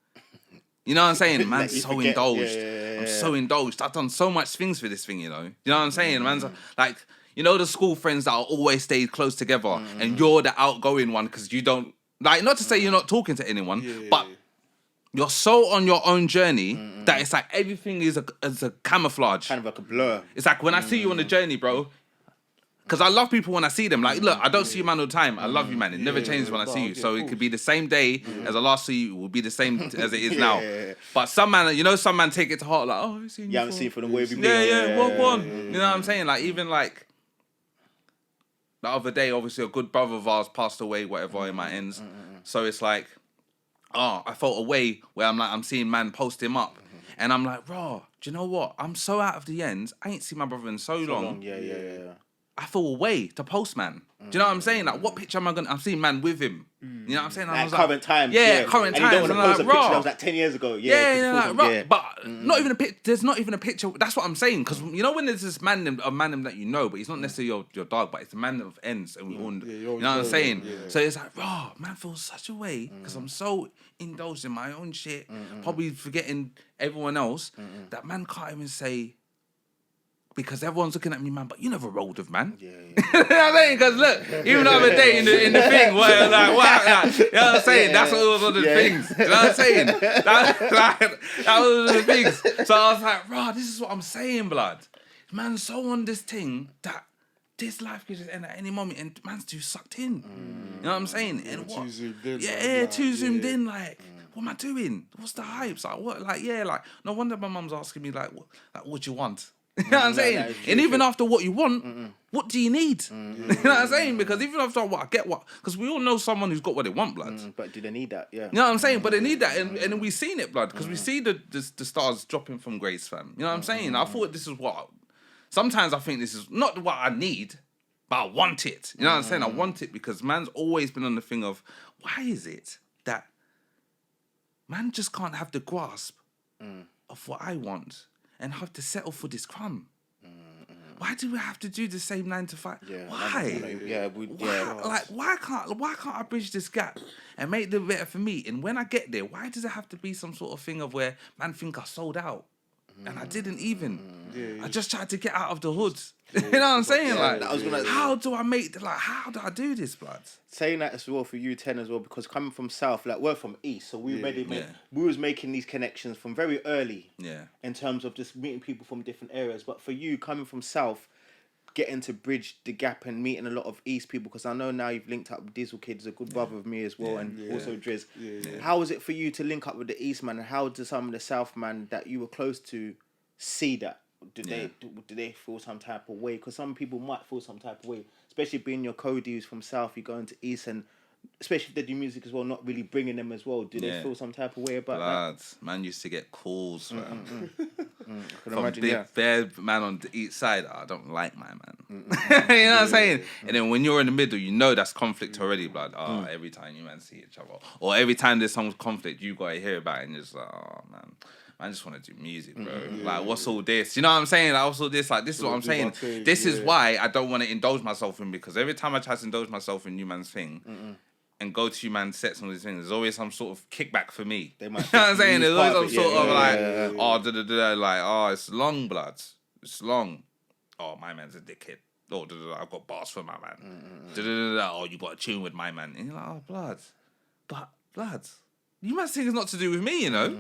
You know what I'm saying? Man's you so forget. indulged. Yeah. I'm so indulged. I've done so much things for this thing, you know? You know what I'm saying? Man's like, you know, the school friends that are always stayed close together and you're the outgoing one because you don't, like, not to say you're not talking to anyone, but you're so on your own journey that it's like everything is a camouflage. Kind of like a blur. It's like when I see you on the journey, bro, because I love people when I see them. Like, look, I don't see you, man, all the time. I love you, man. It never changes when I see you. So it could be the same day as I last see you. It will be the same as it is now. But some man, you know, some man take it to heart. Like, oh, I've seen you. You haven't seen for the way we've Yeah, walk on. You know what I'm saying? Like, even like the other day, obviously, a good brother of ours passed away, whatever, in my ends. So it's like, I felt a way where I'm seeing man post him up. And I'm like, bro, do you know what? I'm so out of the ends. I ain't seen my brother in so long. Yeah. I feel a way to post, man. Do you know what I'm saying? Like, what picture am I gonna? I'm seeing man with him. You know what I'm saying? Like current times. Yeah, current and times. You don't want to post a like, picture that was like 10 years ago. But not even a picture. There's not even a picture. That's what I'm saying. Because you know when there's this man that you know, but he's not necessarily your dog, but it's a man of ends, and we all, you know what I'm saying? Yeah. So it's like, raw, man feels such a way because I'm so indulged in my own shit, probably forgetting everyone else that man can't even say. Because everyone's looking at me, man, but you never rolled with man. Yeah. You know what I'm saying? Because look, even the other day in the thing, where like, what, you know what I'm saying? That's what was one of the things. You know what I'm saying? That was one of the things. So I was like, bro, this is what I'm saying, blood. Man's so on this thing that this life could just end at any moment, and man's too sucked in. You know what I'm saying? And what? Too zoomed in, like. What am I doing? What's the hype? Like, what? Like, no wonder my mum's asking me, like, what do you want? You know what I'm saying? And even after what you want, what do you need? You know what I'm saying? Because even after what I get, because we all know someone who's got what they want, blood. But do they need that? Yeah. You know what I'm saying? But they need that, and we've seen it, blood, because we see the stars dropping from grace, fam. You know what I'm saying? I thought this is what. Sometimes I think this is not what I need, but I want it. You know what I'm saying? I want it because man's always been on the thing of why is it that man just can't have the grasp of what I want. And have to settle for this crumb. Why do we have to do the same 9 to 5? Yeah, why? Why can't I bridge this gap and make it better for me? And when I get there, why does it have to be some sort of thing of where man think I sold out? And I didn't even. I just tried to get out of the hood. You know what I'm saying? How do I do this, blood? Saying that as well for you, Ten, as well, because coming from South, like we're from East, so we was making these connections from very early. Yeah. In terms of just meeting people from different areas, but for you coming from South, getting to bridge the gap and meeting a lot of East people, because I know now you've linked up with Diesel Kids, a good brother of me as well, and also Drizz. Yeah. How was it for you to link up with the East man, and how did some of the South man that you were close to see that? Did they feel some type of way? Because some people might feel some type of way, especially being your Cody's from South, you go into East, and especially if they do music as well, not really bringing them as well. Do they feel some type of way about that? Man used to get calls, man. From fair man on the east side, I don't like my man. You know what I'm saying? And then when you're in the middle, you know that's conflict already, blood. Every time you man see each other, or every time there's some conflict, you gotta hear about it, and you're just like, oh man. I just want to do music, bro. What's all this? You know what I'm saying? What's all this? Like, this is what I'm saying. This is why I don't want to indulge myself in, because every time I try to indulge myself in new man's thing and go to you man's sets and all these things, there's always some sort of kickback for me. You know what I'm saying? There's always some sort of like, it's long, blood. It's long. Oh, my man's a dickhead. Oh, I've got bars for my man. Oh, you got a tune with my man. And you're like, oh, blood. But, blood. You must think it's not to do with me, you know?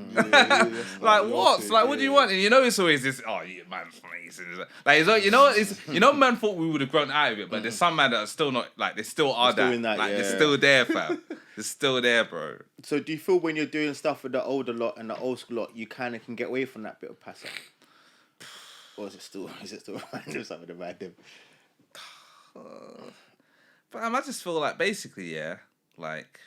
Like, what? Like, what do you want? And you know it's always this, man's nice. Like, man thought we would have grown out of it, but there's some man that are still not, like, they still are that. They're still there, fam. They're still there, bro. So do you feel when you're doing stuff with the older lot and the old school lot, you kind of can get away from that bit of passion? Or is it still random, some of the random? But I just feel like, basically, like...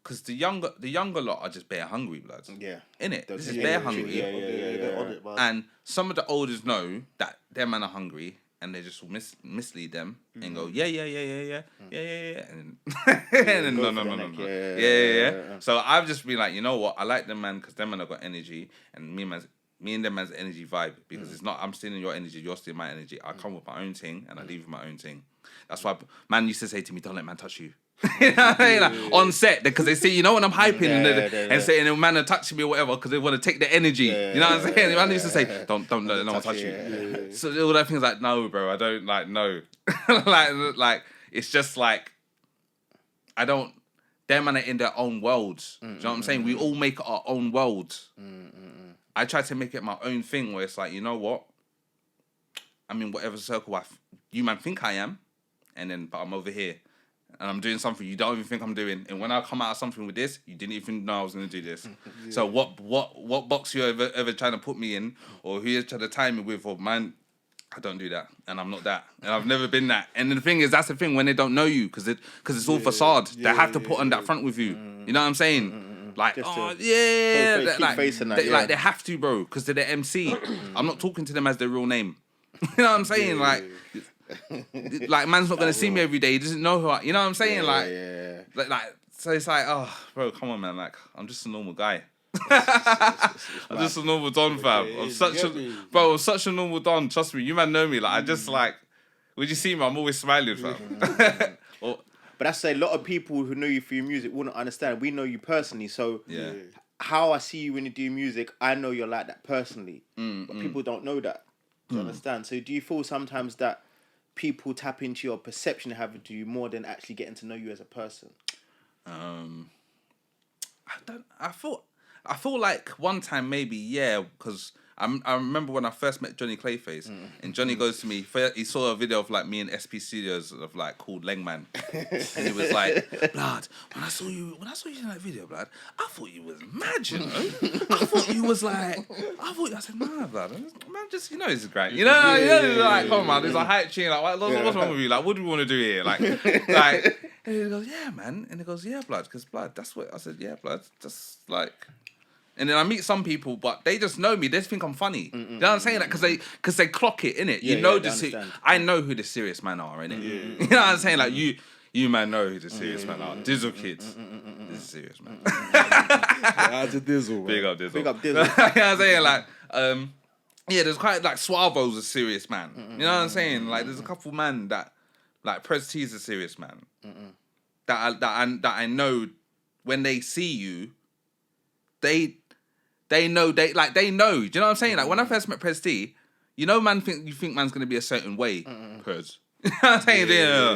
Because the younger lot are just bare hungry, blood. Yeah. Innit? This is bare hungry. Yeah. And some of the elders know that their man are hungry, and they just mislead them and go, yeah. And then, no. Yeah. So I've just been like, you know what? I like them, man, because them man have got energy, and me and them man's energy vibe, because it's not, I'm stealing your energy, you're stealing my energy. I come with my own thing, and I leave with my own thing. That's why man used to say to me, don't let man touch you. You know what I mean? Like, on set, because they see, when I'm hyping and saying, man are touching me or whatever, because they want to take the energy. You know what I'm saying? Man used to say, don't let no one touch you. So all that things like, no, bro, I don't no. like it's just like I don't. Them man are in their own worlds. Do you know what I'm saying? We all make our own worlds. I try to make it my own thing, where it's like, you know what? I'm in whatever circle you man think I am, but I'm over here. And I'm doing something you don't even think I'm doing. And when I come out of something with this, you didn't even know I was going to do this. So what box you ever trying to put me in, or who you're trying to tie me with, or man, I don't do that. And I'm not that. And I've never been that. And the thing is, that's the thing, when they don't know you, because it's all facade. They have to put on that front with you. You know what I'm saying? Like, like they have to, bro, because they're the MC. I'm not talking to them as their real name. You know what I'm saying? Like man's not gonna see me every day. He doesn't know who I. You know what I'm saying? Like, so it's like, oh, bro, come on, man. Like, I'm just a normal guy. I'm just a normal Don, fam. I'm such a normal Don. Trust me, you man know me. Like, I just like, when you see me, I'm always smiling, fam. But that's a lot of people who know you for your music wouldn't understand. We know you personally, so how I see you when you do music, I know you're like that personally. But people don't know that. Do you understand? So do you feel sometimes that people tap into your perception of having to you more than actually getting to know you as a person? I feel like one time maybe, because I remember when I first met Johnny Clayface, and Johnny goes to me, he saw a video of like me in SP Studios of like called Lengman, and he was like, Blood, when I saw you in that video, Blood, I thought you was mad, you know. I thought you was like, I said, nah, Blood, man, just this is great, like, come on, there's a hype chain, like, what's wrong with you, like, what do we want to do here, like. And he goes, yeah, man, and he goes, yeah, Blood, because Blood, that's what I said, yeah, Blood, just like. And then I meet some people, but they just know me. They just think I'm funny. You know what I'm saying? Like, because they clock it, innit? I know who the serious man are, innit? You know what I'm saying? Like, you man know who the serious man are. Dizzle kids. This is serious, man. How's a Dizzle, Big up Dizzle. Big up Dizzle. You know what I'm saying? Like, there's quite, like, Suavo's a serious man. You know what I'm saying? Like, there's a couple man that, like, Prez T's a serious man. That I know when they see you, they know. Do you know what I'm saying? Like, when I first met Prez T, you think man's gonna be a certain way. Prez. You know what I'm saying? Yeah.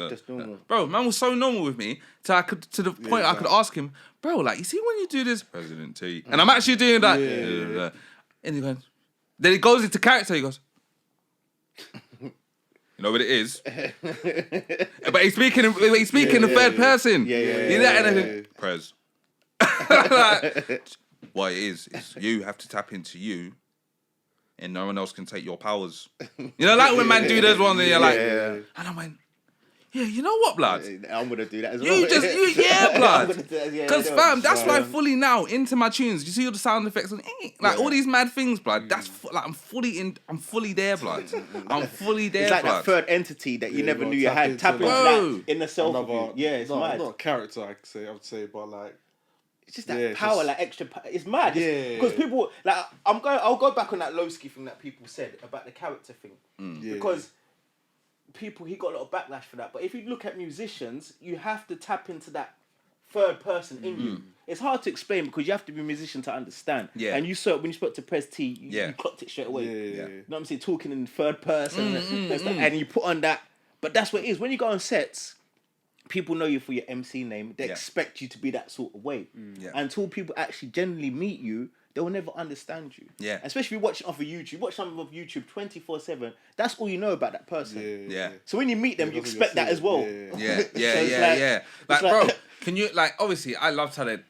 Just normal. Bro, man was so normal with me to the point I could ask him, bro, like, you see when you do this, President T, and I'm actually doing that. And he goes, then he goes into character. He goes, you know what it is? But he's speaking in the third person. And I think, Prez. Like, what it is you have to tap into you, and no one else can take your powers. Like when man do those ones, and you're like, and I went, you know what, Blood? I'm gonna do that as well. Blood. Because fam, that's why fully now into my tunes. You see all the sound effects and all these mad things, Blood. That's like I'm fully there, Blood. I'm fully there. It's like Blood. that third entity that you never knew you had. Tap into that in the self. It's mad. Not a character, I would say, but like. It's just that power, like extra. It's mad. Because people like I'll go back on that Lowski thing that people said about the character thing. Because he got a lot of backlash for that. But if you look at musicians, you have to tap into that third person in you. It's hard to explain because you have to be a musician to understand. And you saw it when you spoke to Prez T, you clocked it straight away. You know what I'm saying? Talking in third person and you put on that. But that's what it is. When you go on sets, people know you for your MC name. They expect you to be that sort of way. Until people actually genuinely meet you, they will never understand you. Especially if you watch it off of YouTube. Watch something off YouTube 24/7. That's all you know about that person. So when you meet them, you expect that as well. Like, bro, can you, like, obviously, I love Tyler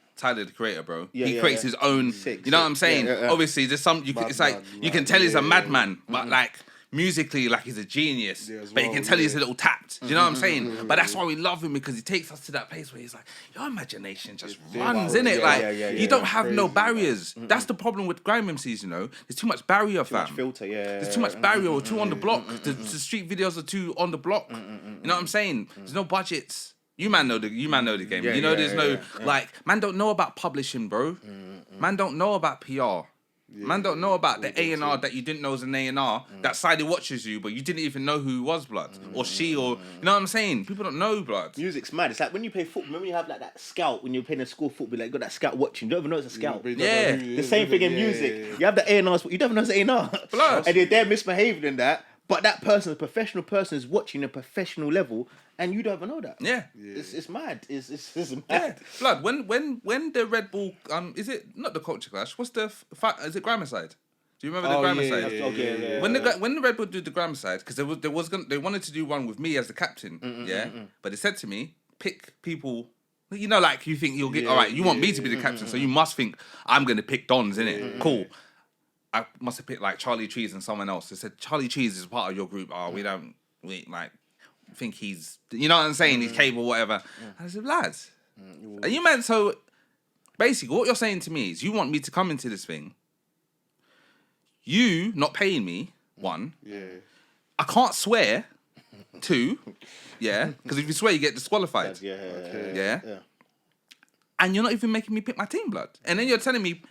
the Creator, bro. He creates his own. You know what I'm saying? Obviously, there's some. It's like you can tell he's a madman, but like. Musically, like, he's a genius, but you can tell he's a little tapped. Do you know what I'm saying? But that's why we love him, because he takes us to that place where he's like, your imagination just runs, innit? Like, you don't have no barriers. That's the problem with grime MCs, you know? There's too much barrier, fam. Too much filter, There's too much barrier, or too on the block. The street videos are too on the block. You know what I'm saying? There's no budgets. You man know the game. There's no like, man don't know about publishing, bro. Man don't know about PR. Man don't know about the A&R that you didn't know was an A&R that sided watches you, but you didn't even know who he was, blood. Or she, or... You know what I'm saying? People don't know, blood. Music's mad. It's like when you play football, remember when you have like that scout, when you're playing a school football, like you got that scout watching, you don't even know it's a scout. Yeah. The same thing in music. You have the A&Rs, but you don't even know it's A&R. Blood. And they're misbehaving in that, but that person, a professional person, is watching a professional level, and you don't even know that. Yeah. It's mad. It's mad. Yeah. Blood, when the Red Bull... is it... Not the Culture Clash. What's the... Is it Grammar Side? Do you remember the Grammar Side? Okay. When the Red Bull did the Grammar Side, because they wanted to do one with me as the captain, but they said to me, pick people, you know, like you think you'll get, all right, you want me to be the captain, so you must think I'm going to pick Dons, innit? Cool. I must have picked like Charlie Cheese and someone else. They said, Charlie Cheese is part of your group. Oh, we like, think he's, you know what I'm saying? He's capable, whatever. And I said, lads, are you meant, so basically what you're saying to me is you want me to come into this thing, you not paying me, one. Yeah. I can't swear, two. Yeah. Because if you swear, you get disqualified. Yeah. And you're not even making me pick my team, blood. And then you're telling me,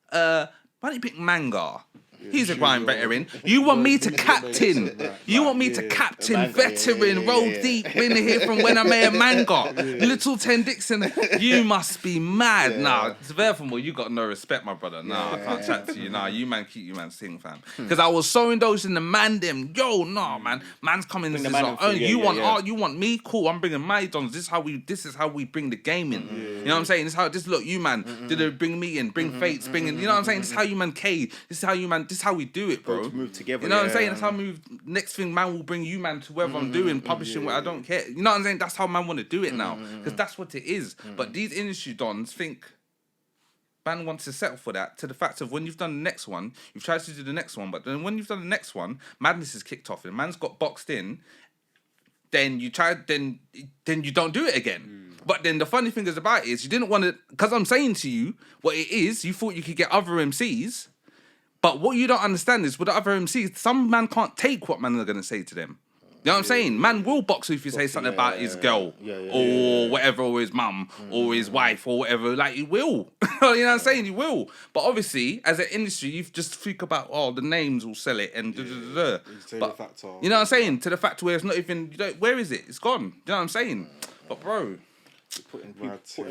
why don't you pick Manga? He's a grime veteran. You want me to captain. You want me to captain, veteran, roll deep, been here from when I made a Manga. Little Ten Dixon. You must be mad. Nah, furthermore, you got no respect, my brother. Nah, I can't chat to you. Nah, you man keep you man sing, fam. Because I was so indulged in the man them. Yo, nah, man. Man's coming. This is like, oh, you want art, you want me? Cool, I'm bringing my dons. This is how we bring the game in. You know what I'm saying? Look, you man, did they bring me in, bring Fates, bring in, you know what I'm saying? This is how you man K. This is how you man, this is how we do it, bro. To move together. You know what I'm saying? That's how I move. Next thing, man will bring you, man, to wherever I'm doing, publishing, what I don't care. You know what I'm saying? That's how man want to do it now. Because that's what it is. But these industry dons think man wants to settle for that, to the fact of when you've done the next one, you've tried to do the next one, but then when you've done the next one, madness is kicked off and man's got boxed in, then you try, then you don't do it again. But then the funny thing is about it is you didn't want to, because I'm saying to you what it is, you thought you could get other MCs, but what you don't understand is with the other MCs, some man can't take what man are going to say to them. You know what I'm saying? Man will box you if you say something about his girl or whatever, or his mum or his wife or whatever. Like, he will. You know what I'm saying? He will. But obviously, as an industry, you just think about, the names will sell it and da-da-da-da. But, you know what I'm saying? To the fact where it's not even, where is it? It's gone. You know what I'm saying? But, bro... Putting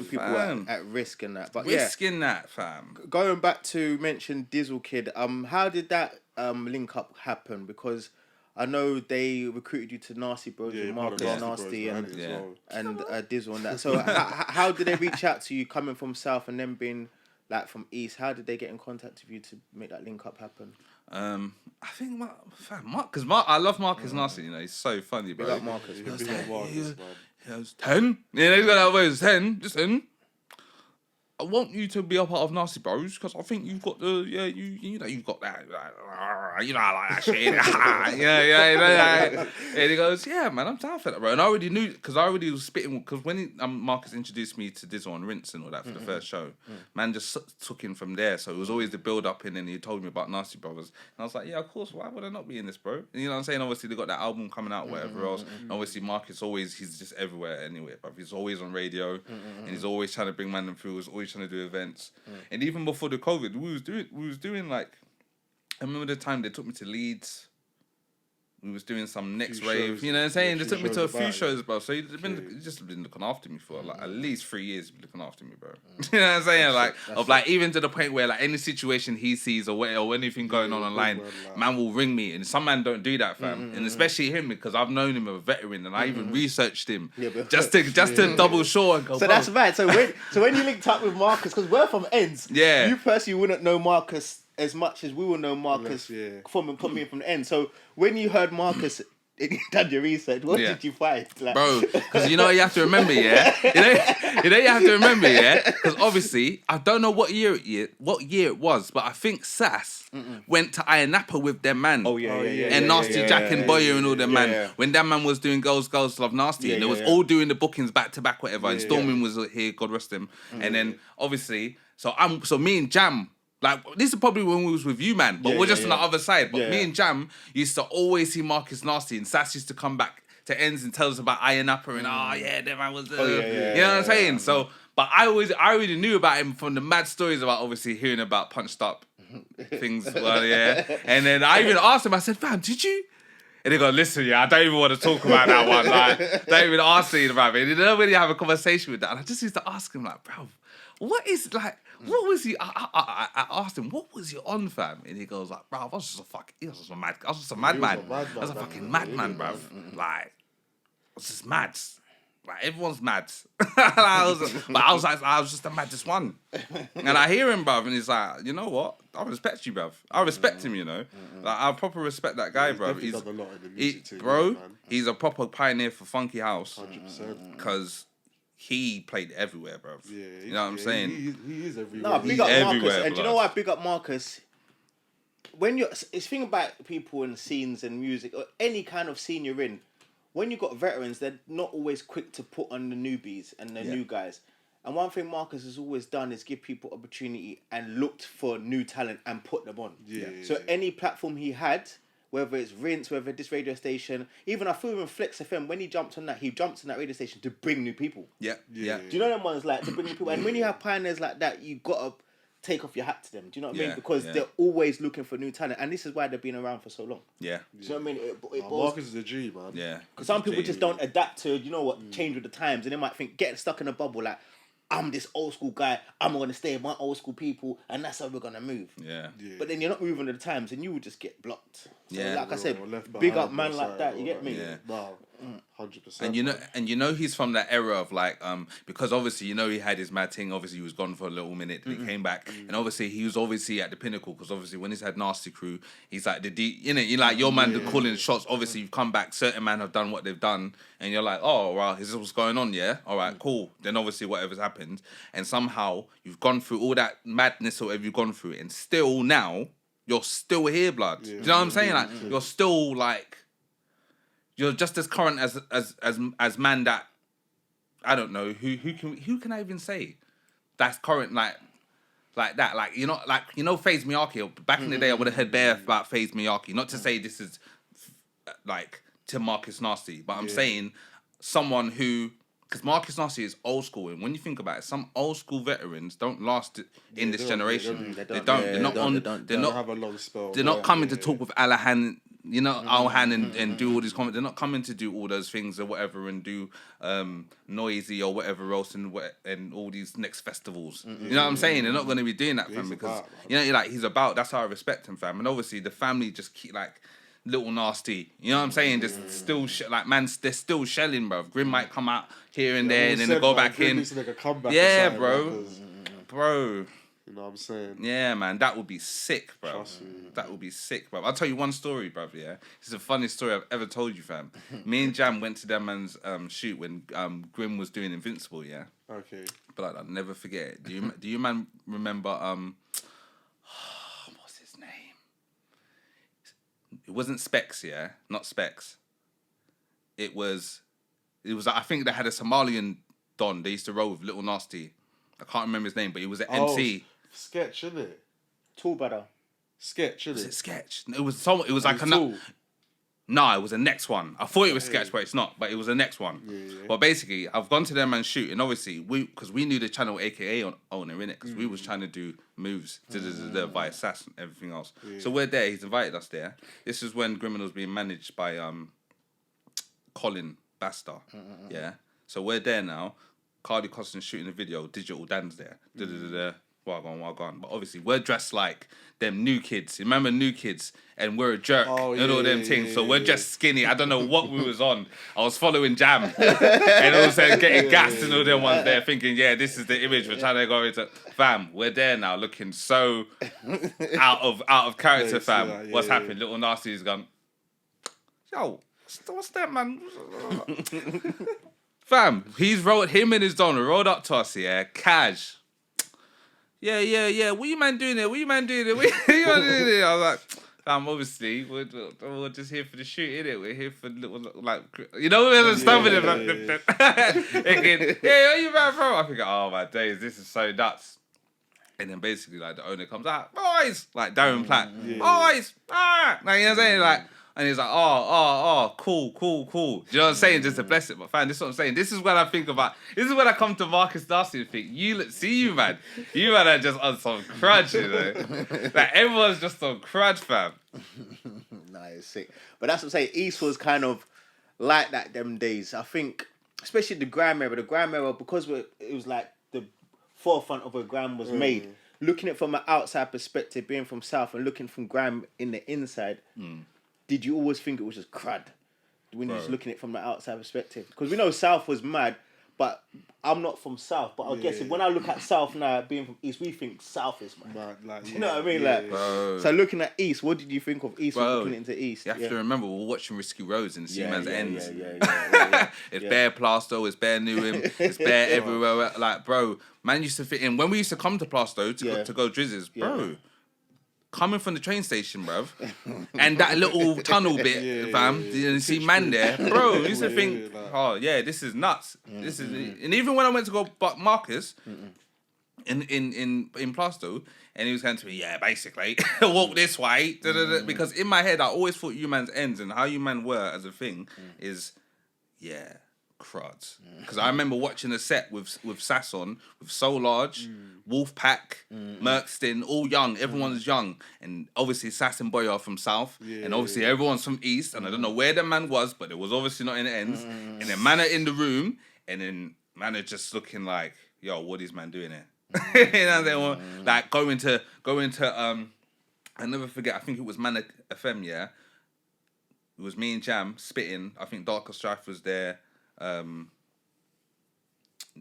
people at risk and that. But risking that, fam. Going back to mention Dizzle Kid, how did that link up happen? Because I know they recruited you to Nasty Bros, Marcus Nasty and Dizzle and that. So how did they reach out to you coming from South and then being like from East? How did they get in contact with you to make that link up happen? I think Marcus, I love Marcus Nasty. You know, he's so funny, bro. Big up Marcus. He goes, 10? Yeah, he's got that way, 10, just 10. I want you to be a part of Nasty Bros because I think you've got the, you know, you've got that, you know, I like that shit. And he goes, yeah, man, I'm down for that, bro. And I already knew, because I already was spitting, because when Marcus introduced me to Dizzle and Rinse and all that for the first show, man just took him from there. So it was always the build up, and then he told me about Nasty Brothers. And I was like, yeah, of course, why would I not be in this, bro? And you know what I'm saying? Obviously, they got that album coming out, whatever else. And obviously, Marcus he's just everywhere anyway, but he's always on radio, and he's always trying to bring man them through, he's always trying to do events. And even before the COVID, we was doing like, I remember the time they took me to Leeds. We was doing some next rave, you know what I'm saying? They took me to a few shows, bro. So he's just been looking after me for like at least 3 years. He's been looking after me, bro. You know what I'm saying? Like even to the point where like any situation he sees or anything going on online, man will ring me, and some man don't do that, fam. And especially him, because I've known him a veteran, and I even researched him just to double sure. And go, so that's bad. So when you linked up with Marcus, because we're from ends, you personally wouldn't know Marcus as much as we will know Marcus from the end. So when you heard Marcus, you done your research, what did you find? Like... Bro, because you know you have to remember, you know you have to remember, because obviously, I don't know what year it was, but I think Sass went to Iron Napa with their man. And Nasty Jack and Boyer and all them man. When that man was doing Girls Love Nasty, and they was all doing the bookings back to back, whatever, and Stormin was here, God rest him. And then, obviously, so me and Jam, like, this is probably when we was with you, man, but we're just on the other side. But me and Jam used to always see Marcus Nasty, and Sass used to come back to ends and tell us about Iron Upper and, that man was, you know what I'm saying? So, but I already knew about him from the mad stories about obviously hearing about Punched Up things. Well, yeah. And then I even asked him. I said, "Fam, did you?" And he go, "Listen, yeah, I don't even want to talk about that one. Like, don't even ask me about it." He didn't really have a conversation with that. And I just used to ask him, like, "Bro, what is like? What was he?" I asked him, "What was you on, fam?" And he goes, "Like, bro, I was just a madman. I was a fucking madman, bro. Like, I was just mad." Like, everyone's mad. I was just the maddest one. And I hear him, bruv, and he's like, you know what? I respect you, bruv. I respect him, you know. Like, I proper respect that guy, bruv. He's done a lot in the music too, man. He's a proper pioneer for Funky House. 100%. Because he played everywhere, bruv. Yeah, you know what I'm saying? He is everywhere. No, big up everywhere, Marcus. And do you know blood. why big up Marcus? When it's thing about people and scenes and music, or any kind of scene you're in, when you got veterans, they're not always quick to put on the newbies and the new guys. And one thing Marcus has always done is give people opportunity and looked for new talent and put them on. So any platform he had, whether it's Rinse, whether this radio station, even I feel even Flex FM, when he jumped on that radio station to bring new people. Yeah. Do you know them ones, like, to bring new people? And when you have pioneers like that, you got to take off your hat to them. Do you know what I mean? Because they're always looking for new talent. And this is why they've been around for so long. Yeah. Do you know what I mean? Marcus is a G, man. Yeah. Because some people just don't adapt to, you know what, change with the times. And they might think, getting stuck in a bubble, like, I'm this old school guy, I'm going to stay with my old school people, and that's how we're going to move. Yeah. But then you're not moving with the times, and you will just get blocked. So, like I said, left big behind up man or like that, you something, get me? Yeah. No, 100%. And you know he's from that era of like because obviously he had his mad thing. Obviously he was gone for a little minute, then he came back, and obviously he was obviously at the pinnacle because obviously when he's had Nasty Crew, he's like you like your man calling the shots. Obviously you've come back, certain men have done what they've done, and you're like, oh well, is this what's going on? Yeah, all right, cool. Then obviously whatever's happened, and somehow you've gone through all that madness or whatever you've gone through, and still now you're still here, blood. Do you know what I'm saying? Like you're still like. You're just as current as man that I don't know who can I even say that's current like that, like FaZe Miyake. Back in the day I would have heard bare about FaZe Miyake. Not to say this is like to Marcus Nasty, but I'm saying someone who, because Marcus Nasty is old school, and when you think about it, some old school veterans don't last in this generation. They don't. They're not have a long spell. They're not coming to talk with Alahan. You know, Alhan and do all these comments. They're not coming to do all those things or whatever and do Noisy or whatever else and all these next festivals. You know what I'm saying? They're not going to be doing that, fam, because you're like, he's about. That's how I respect him, fam. And obviously the family just keep like Little Nasty. You know what I'm saying? Just still like man, they're still shelling, bro. Grim might come out here and there and then they go back in. Yeah, bro. You know what I'm saying? Yeah, man, that would be sick, bro. Trust me. That would be sick, bro. I'll tell you one story, bro, yeah? It's the funniest story I've ever told you, fam. Me and Jam went to that man's shoot when Grim was doing Invincible, yeah? Okay. But like, I'll never forget it. Do you man remember, what's his name? It wasn't Specs, yeah? Not Specs. It was, I think they had a Somalian Don. They used to roll with Little Nasty. I can't remember his name, but he was an MC. Sketch, isn't it? Tool brother. Sketch, isn't Was it? it Sketch? It was someone. It was like Tool. No, it was the next one. I thought it was Sketch, but it's not. But it was the next one. Yeah. But basically, I've gone to them and shoot, and obviously because we knew the channel AKA owner in it, because we was trying to do moves via SAS and everything else. Yeah. So we're there. He's invited us there. This is when Grimmin was being managed by Colin Basta. Yeah. So we're there now. Cardi Costin's shooting the video. Digital Dan's there. Well gone. But obviously, we're dressed like them new kids. You remember new kids? And we're a jerk and all them things. So we're just skinny. I don't know what we was on. I was following Jam. And all of a sudden getting gassed and all them ones there thinking, yeah, this is the image we're trying to go into. Fam, we're there now looking so out of character, fam. What's happened? Little Nasty's gone, yo, what's that, man? Fam, him and his Don rolled up to us, yeah, cash. Yeah. What you man doing there? What you man doing there? I was like, fam, obviously, we're just here for the shoot, innit? We're here for little, like, you know, we're stuff with him. Thinking, yeah, are you man, bro? I think, oh my days, this is so nuts. And then basically, like, the owner comes out, boys, like Darren Platt, boys, like, you know what I'm saying? Like, And he's like, cool. Do you know what I'm saying? Just to bless it. But fam, this is what I'm saying. This is when I think about, this is when I come to Marcus Darcy and think, see you, man. You, man, are just on some crud, you know? Like, everyone's just on crud, fam. Nah, it's sick. But that's what I'm saying. East was kind of like that them days. I think, especially the grime era. The grime era, because it was like the forefront of where grime was made. Looking at it from an outside perspective, being from South and looking from grime in the inside, did you always think it was just crud when you're just looking at it from the outside perspective? Because we know South was mad, but I'm not from South. But I guess when I look at South now, being from East, we think South is mad. You know what I mean? So looking at East, what did you think of East when looking into East? You have to remember, we're watching Risky Roads and Seaman's Ends. It's bare Plasto, it's bare Newham, it's bare everywhere. Like, bro, man used to fit in. When we used to come to Plasto to go Drizz's, bro. Coming from the train station, bruv, and that little tunnel bit, fam, you see man there, bro, you used to think, this is nuts. This is, and even when I went to go but Marcus in Plasto, and he was going to me, basically, walk this way, because in my head I always thought you man's ends and how you man were as a thing is, cruds. Because I remember watching a set with Sasson, with So Large, Wolfpack, Merkston, all young. Everyone's young. And obviously Sass and Boy are from South. And obviously everyone's from East. And I don't know where the man was, but it was obviously not in the ends. And then man are in the room. And then man are just looking like, yo, what is man doing here? You know what I'm saying? Like going to I never forget, I think it was Manic FM, yeah? It was me and Jam spitting. I think Darker Strife was there.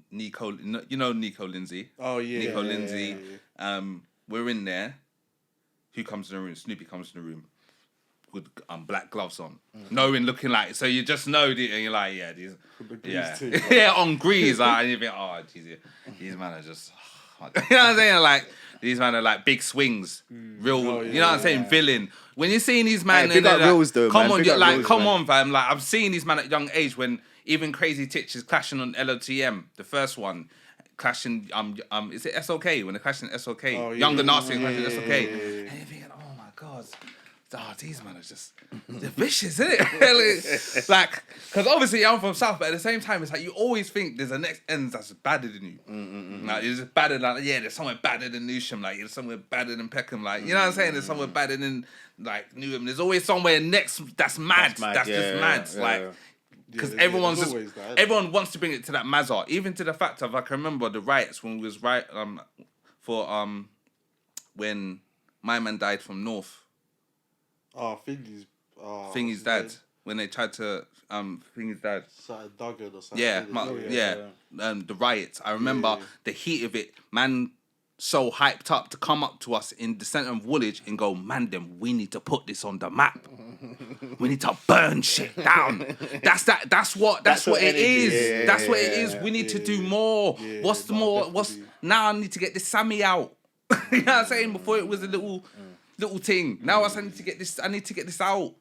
Nico, you know Nico Lindsay. Oh yeah, Nico Lindsay. Yeah. We're in there. Who comes in the room? Snoopy comes in the room with black gloves on, knowing, looking like. So you just know, and you're like, on grease, like, and you think, oh, geez, these men are just, you know what I'm saying? Like these men are like big swings, real. You know what I'm saying? Villain. When you're seeing these men, come on, fam. Like I've seen these men at young age when. Even Crazy Titch is clashing on LOTM, the first one, clashing. Is it SOK when they're clashing SOK? Younger Nazi clashing SOK, and you're thinking, oh my god, these men are just they're vicious, isn't it? Like, because obviously I'm from South, but at the same time, it's like you always think there's a next ends that's badder than you. Like you're just badder than there's somewhere badder than Newsham, like there's somewhere badder than Peckham, like you know what I'm saying? There's somewhere badder than like Newham. There's always somewhere next that's mad. That's just mad. Like. Because everyone wants to bring it to that Mazar, even to the fact of I can remember the riots when we was when my man died from North. Thingy's dad. When they tried to Thingy's dad. Duggan or something. The riots. I remember the heat of it. Man, so hyped up to come up to us in the centre of Woolwich and go, man, we need to put this on the map. We need to burn shit down. That's what it is. Yeah, that's what it is. We need to do more. What's now I need to get this Sammy out. You know what I'm saying? Before it was a little thing. Now I need to get this out.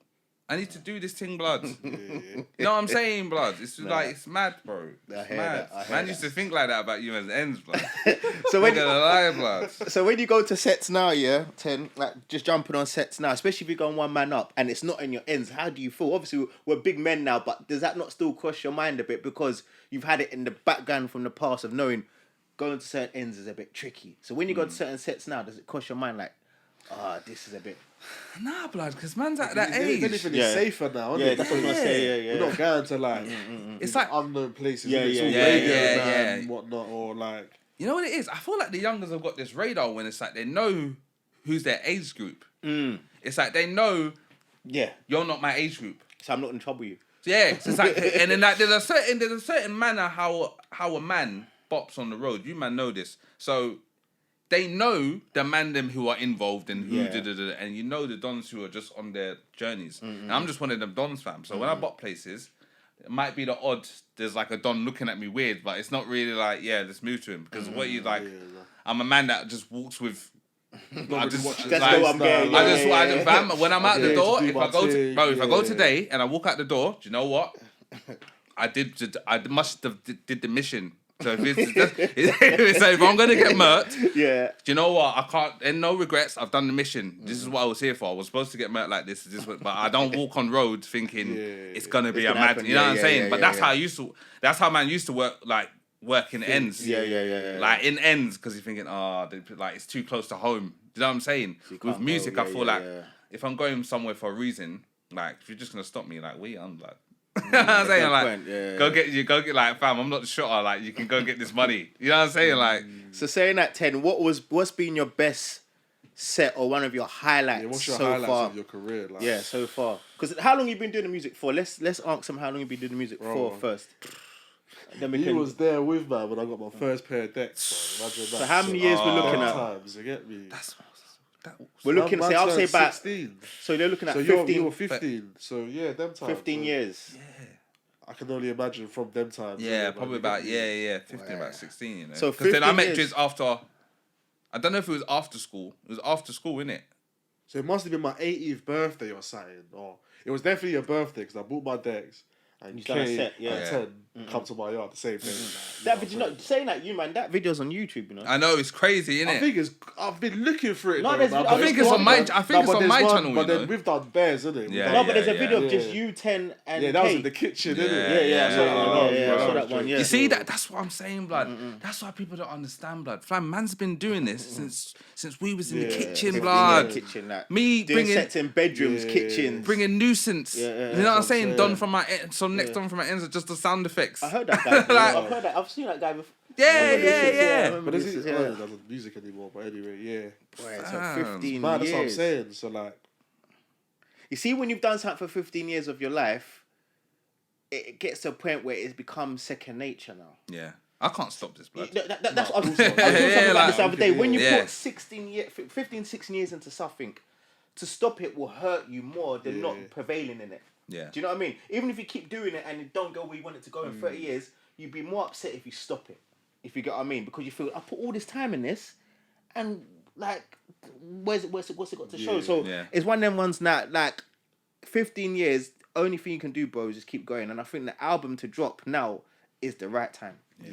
I need to do this thing, blood. You know what I'm saying, blood? It's like, it's mad, bro. It's mad. Man used to think like that about you as ends, blood. So when gonna lie, blood. So when you go to sets now, Ten, like just jumping on sets now, especially if you're going one man up and it's not in your ends, how do you feel? Obviously, we're big men now, but does that not still cross your mind a bit because you've had it in the background from the past of knowing going to certain ends is a bit tricky. So when you go to certain sets now, does it cross your mind like, this is a bit... Nah, blood, because man's at that age. It's safer now, isn't it? That's what I'm going to say, We're not going to like it's like unknown places. It's all radio and whatnot, or like... You know what it is? I feel like the youngers have got this radar when it's like they know who's their age group. It's like they know you're not my age group. So I'm not in trouble with you. Yeah, so it's like, and then like there's a certain manner how a man bops on the road. You man know this. So they know the man them who are involved and who and you know the dons who are just on their journeys. And I'm just one of them dons, fam. So when I bop places, it might be the odd. There's like a don looking at me weird, but it's not really like let's move to him because what you like. I'm a man that just walks with. I just fam. When I'm out the door, if I go today and I walk out the door, do you know what? I must have did the mission So if I'm gonna get murked, Yeah. do you know what? I can't. And no regrets. I've done the mission. This is what I was here for. I was supposed to get murked like this. But I don't walk on roads thinking it's gonna be It's a gonna mad. happen. You know what I'm saying? Yeah, But that's how I used to. That's how man used to work. Like work in ends. Yeah. Like in ends because you're thinking, like it's too close to home. Do you know what I'm saying? So you With can't music, go, I feel if I'm going somewhere for a reason, like if you're just gonna stop me, like we on like. You know what I'm saying? Like, go get like, fam, I'm not the shotter. Like, you can go get this money. You know what I'm saying? Like, So saying that 10, what's been your best set or one of your highlights Yeah, what's your so highlights far? of your career? Like, Yeah, so far. Because how long you been doing the music for? Let's ask them how long you been doing the music for first. Then we he can. was there with man when I got my first pair of decks. Bro. Imagine that. So how many years we're looking at? Times, you get me? We're looking. Man Say I'll say about. 16. So they're looking at So 15. you were 15. So yeah, them times. 15 so years. I can only imagine from them times. yeah, probably about 15, about 16. You know. So because then I 15 met years. Drizz after. I don't know if it was after school. It was after school, innit? So it must have been my 80th birthday or something. Or it was definitely a birthday because I bought my decks. And You done a Kay set, yeah. at 10 come to my yard the same day. That video, not saying that you man, that video's on YouTube, you know. I know it's crazy, I innit? think I've been looking for it. No, though, there's- man, I but think it's it's on one, my- man. I think it's but on there's my one- channel, But you then know. we've done bears, isn't it? Yeah, No, but there's a video of yeah. just you 10 and Yeah, that was Kay. in the kitchen, Yeah, isn't it? Yeah, I saw that one. Yeah, I saw bro. that one. Yeah. You see that? That's what I'm saying, blood. That's why people don't understand, blood. Fam, man's been doing this since we was in the kitchen, 15 blood. year kitchen, like. Me Doing bringing sets in bedrooms, kitchens. bringing nuisance. Yeah, You know what that's I'm what I'm saying? saying. Done from my next on from my ends are just the sound effects. I heard that guy. I've heard that. I've seen that guy before. Yeah. But is it? Oh, he doesn't music anymore. But anyway, yeah. Right, so Damn. 15 Man, that's years. what I'm saying. So like, You see, when you've done something for 15 years of your life, it gets to a point where it's become second nature now. Yeah. I can't stop this, blood. That's what I was also, doing something yeah, about this like, other day. When you yeah. put 15, 16 years into something, to stop it will hurt you more than not prevailing in it. Yeah. Do you know what I mean? Even if you keep doing it and it don't go where you want it to go in 30 years, you'd be more upset if you stop it. If you get what I mean? Because you feel, I put all this time in this and like, what's it got to show? So it's one of them ones that like 15 years, only thing you can do, bro, is just keep going. And I think the album to drop now is the right time. yeah.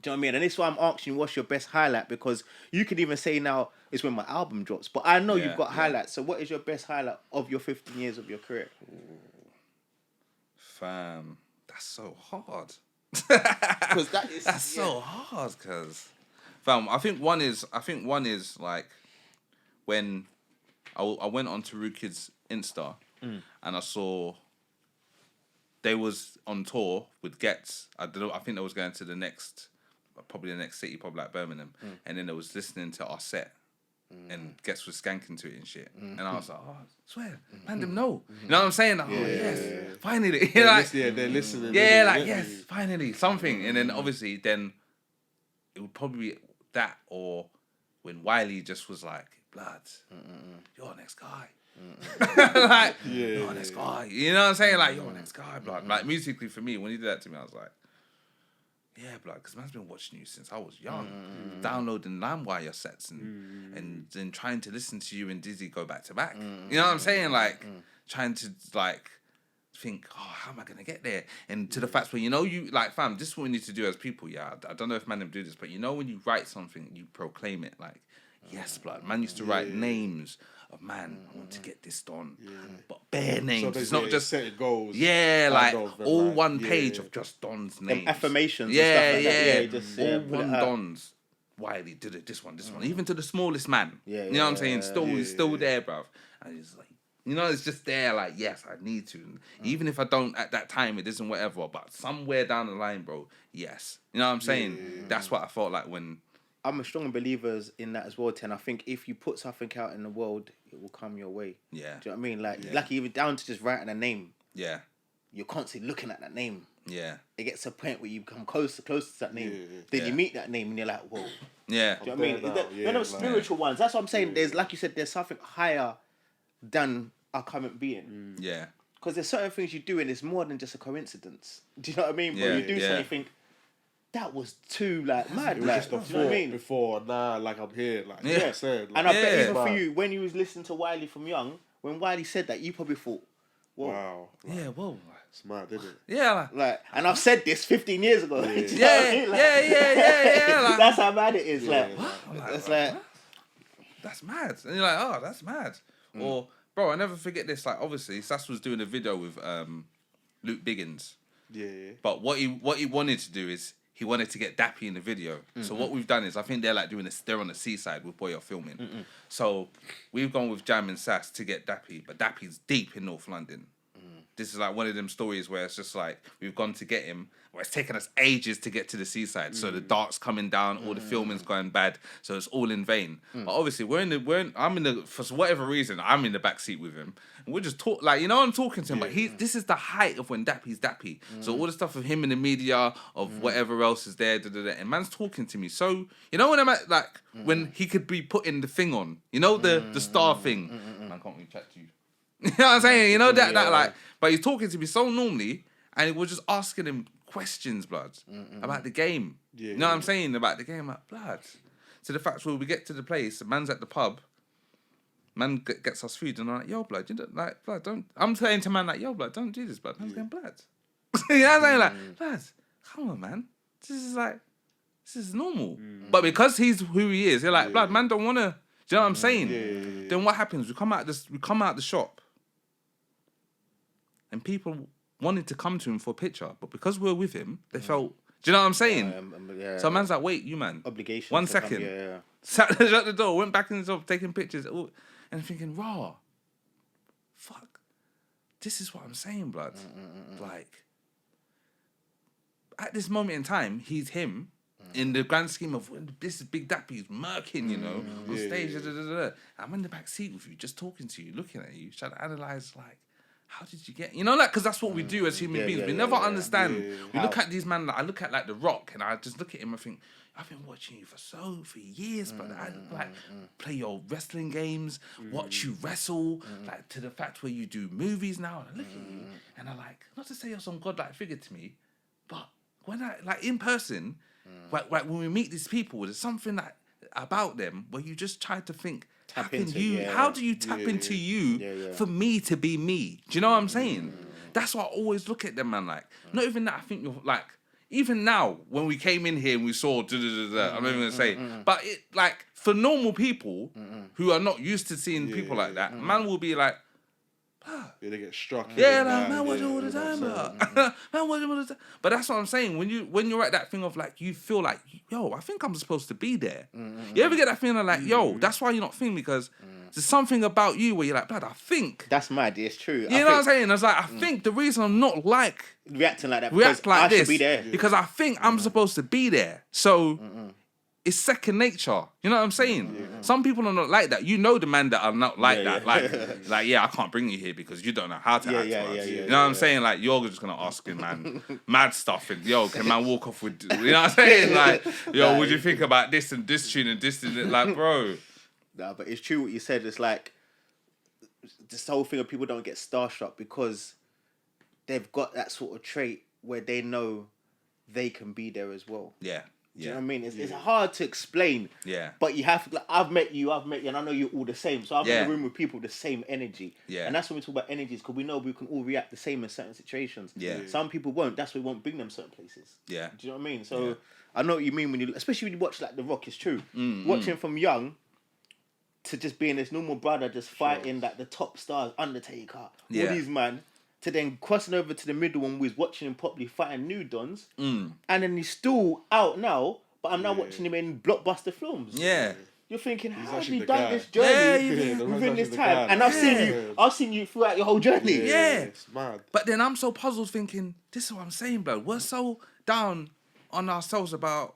Do you know what I mean? And this is why I'm asking you, what's your best highlight? Because you could even say now it's when my album drops. But I know you've got highlights. So what is your best highlight of your 15 years of your career? Fam, that's so hard. Because That's so hard, cause fam, I think one is like when I went on to Rukid's Insta and I saw they was on tour with Getz. I don't know. I think they was going to the next city, probably like Birmingham, and then they was listening to our set. And Getz was skanking to it and shit. And I was like, oh, I swear, man, them know. You know what I'm saying? Like, yes, finally. They're listening. Yeah, like, yes, finally, something. And then obviously, then it would probably be that or when Wiley just was like, blood, you're next guy. Like, you're next guy. You know what I'm saying? Like, you're next guy, blood. Like, musically for me, when he did that to me, I was like, yeah, blood, because man's been watching you since I was young, downloading LimeWire sets and then trying to listen to you and Dizzy go back to back. You know what I'm saying? Like, trying to, like, think, oh, how am I going to get there? And to the fact where, you know, you, like, fam, this is what we need to do as people, yeah. I don't know if man them do this, but you know when you write something, you proclaim it, like, yes, blood. Man used to write names of, man, I want to get this done. But bare names. So it's not just setting goals. yeah, like all like, one page of just Don's names. Affirmations. Yeah, and stuff like yeah. that. Just, all put it one out. Don's. Wiley did it. This one. Even to the smallest man. Yeah, you know what I'm saying? Still, yeah, he's still there, bruv. And he's like, you know, it's just there. Like, yes, I need to. And even if I don't at that time, it isn't whatever. But somewhere down the line, bro, yes. You know what I'm saying? That's what I felt like when. I'm a strong believer in that as well, Ten. I think if you put something out in the world, it will come your way. Yeah. Do you know what I mean? Like even down to just writing a name. Yeah. You're constantly looking at that name. Yeah. It gets to a point where you become closer to that name. Then you meet that name and you're like, whoa. Yeah. Do you know what I mean? None of spiritual ones. That's what I'm saying. There's, like you said, there's something higher than our current being. Yeah. Because there's certain things you do and it's more than just a coincidence. Do you know what I mean? Bro, you do something, you think, that was too like mad. It was like, just a do you know what I mean? before, nah, like I'm here. Like, Yeah. I said, like, And I bet even but- for you, when you was listening to Wiley from young, when Wiley said that, you probably thought, Whoa. Wow. Like, Yeah, whoa. it's mad, isn't it? Yeah, Like, and I've said this 15 years ago. yeah, Do you know what I mean? Like, yeah. Like, that's how bad it is. Yeah, like, like, I'm like, it's what? like, That's mad. And you're like, oh, that's mad. Or, bro, I never forget this. Like, obviously, Sass was doing a video with Luke Biggins. yeah. But what he wanted to do is he wanted to get Dappy in the video. So what we've done is I think they're like doing this. They're on the seaside with Boyo filming. So we've gone with Jam and Sass to get Dappy, but Dappy's deep in North London. This is like one of them stories where it's just like we've gone to get him, where it's taken us ages to get to the seaside. So the dark's coming down, all the filming's going bad, so it's all in vain. But obviously for whatever reason, I'm in the back seat with him, and we're just talk like I'm talking to him, but this is the height of when Dappy's Dappy. So all the stuff of him in the media, of whatever else is there, and man's talking to me. So when I'm at like when he could be putting the thing on, the star thing. Man, can't really chat to you. You know what I'm saying? That like, but he's talking to me so normally, and we're just asking him questions, blood, about the game. Yeah, you know what I'm saying about the game, like blood. To the fact where we get to the place, the man's at the pub, man gets us food, and I'm like, yo, blood, like, blood, don't. I'm saying to man like, yo, blood, don't do this, blood. Man's going blood. You know what I'm saying? Like, blood, come on, man. This is normal. But because he's who he is, you're like, blood, man, don't wanna. Do you know what I'm saying? Yeah. Then what happens? We come out the shop, and people wanted to come to him for a picture, but because we're with him, they felt. Do you know what I'm saying? So man's like, wait, you man. Obligation. 1 second. Sat shut the door, went back in the shop, taking pictures, and thinking, raw. Fuck. This is what I'm saying, blood. Like, at this moment in time, he's him. In the grand scheme of this is Big Dappy, he's murking, on stage. I'm in the back seat with you, just talking to you, looking at you, trying to analyze, like, how did you get, like, because that's what we do as human beings. We never understand. We look at these man, like, I look at like The Rock, and I just look at him and think, I've been watching you for years, but I like play your wrestling games, watch you wrestle, like to the fact where you do movies now. And I look at you, and I like, not to say you're some godlike figure to me, but when I like in person. Like when we meet these people, there's something that about them where you just try to think, how do you tap into you for me to be me? Do you know what I'm saying? That's why I always look at them, man. Like, not even that I think you're like, even now when we came in here and we saw, I'm not even gonna say, but it like for normal people who are not used to seeing people like that, man will be like. Yeah, they get struck. Yeah, like, man, watch it all the time, man, watch it all the time. But that's what I'm saying. When you're at that thing of like, you feel like, yo, I think I'm supposed to be there. You ever get that feeling like, yo, that's why you're not thinking because there's something about you where you're like, blood, I think. That's mad. It's true. You know what I'm saying? I was like, I think the reason I'm not like reacting like that, react like I this, should be there. because I think I'm supposed to be there. So. It's second nature. You know what I'm saying? Some people are not like that. You know the man that are not like that. Like, yeah, I can't bring you here because you don't know how to act. You know what I'm saying? Like, you're just gonna ask him, man, mad stuff, and yo, can man walk off with? You know what I'm saying? Like, yo, what do you think about this and this tune and this and that? Like, bro. Nah, but it's true what you said. It's like this whole thing of people don't get starstruck because they've got that sort of trait where they know they can be there as well. Yeah. Do you know what I mean? It's hard to explain. Yeah. But you have to, like, I've met you, and I know you're all the same. So I'm in a room with people with the same energy. Yeah. And that's when we talk about energies, because we know we can all react the same in certain situations. Yeah. Some people won't. That's why we won't bring them certain places. Yeah. Do you know what I mean? So I know what you mean when you, especially when you watch like The Rock. It's true. Watching from young to just being this normal brother, just fighting like the top stars, Undertaker, all these man. To then crossing over to the middle when we was watching him properly fighting new dons. And then he's still out now, but I'm now watching him in blockbuster films. Yeah. You're thinking, He's how have actually you the done guy. this journey within this time? And I've seen you throughout your whole journey. Yeah. It's mad. But then I'm so puzzled thinking, this is what I'm saying, bro. We're so down on ourselves about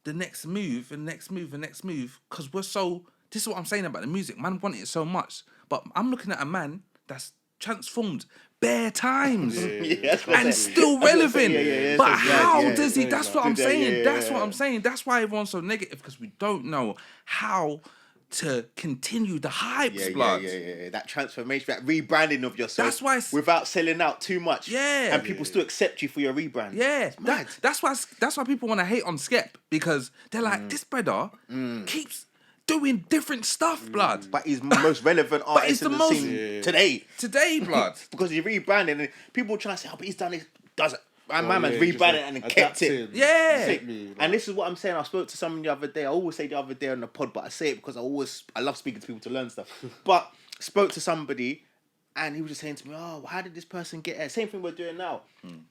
the next move and next move and next move because we're so... This is what I'm saying about the music. Man wanted it so much. But I'm looking at a man that's transformed bare times and still relevant. But how does he? That's what I'm saying. That's what I'm saying. That's why everyone's so negative because we don't know how to continue the hypes, blood. That transformation, that rebranding of yourself. That's why without selling out too much. And people still accept you for your rebrand. That's why people want to hate on Skep because they're like, this brother keeps doing different stuff, blood. But he's the most relevant artist the in the most- scene today. Today, blood. Because he rebranded and people try to say, oh, but he's done this. Doesn't. My man's yeah, just, rebranded and kept it. adapting. Yeah. Sick me, like. And this is what I'm saying. I spoke to someone the other day. I always say the other day on the pod, but I say it because I love speaking to people to learn stuff. But spoke to somebody and he was just saying to me, oh, how did this person get there? Same thing we're doing now.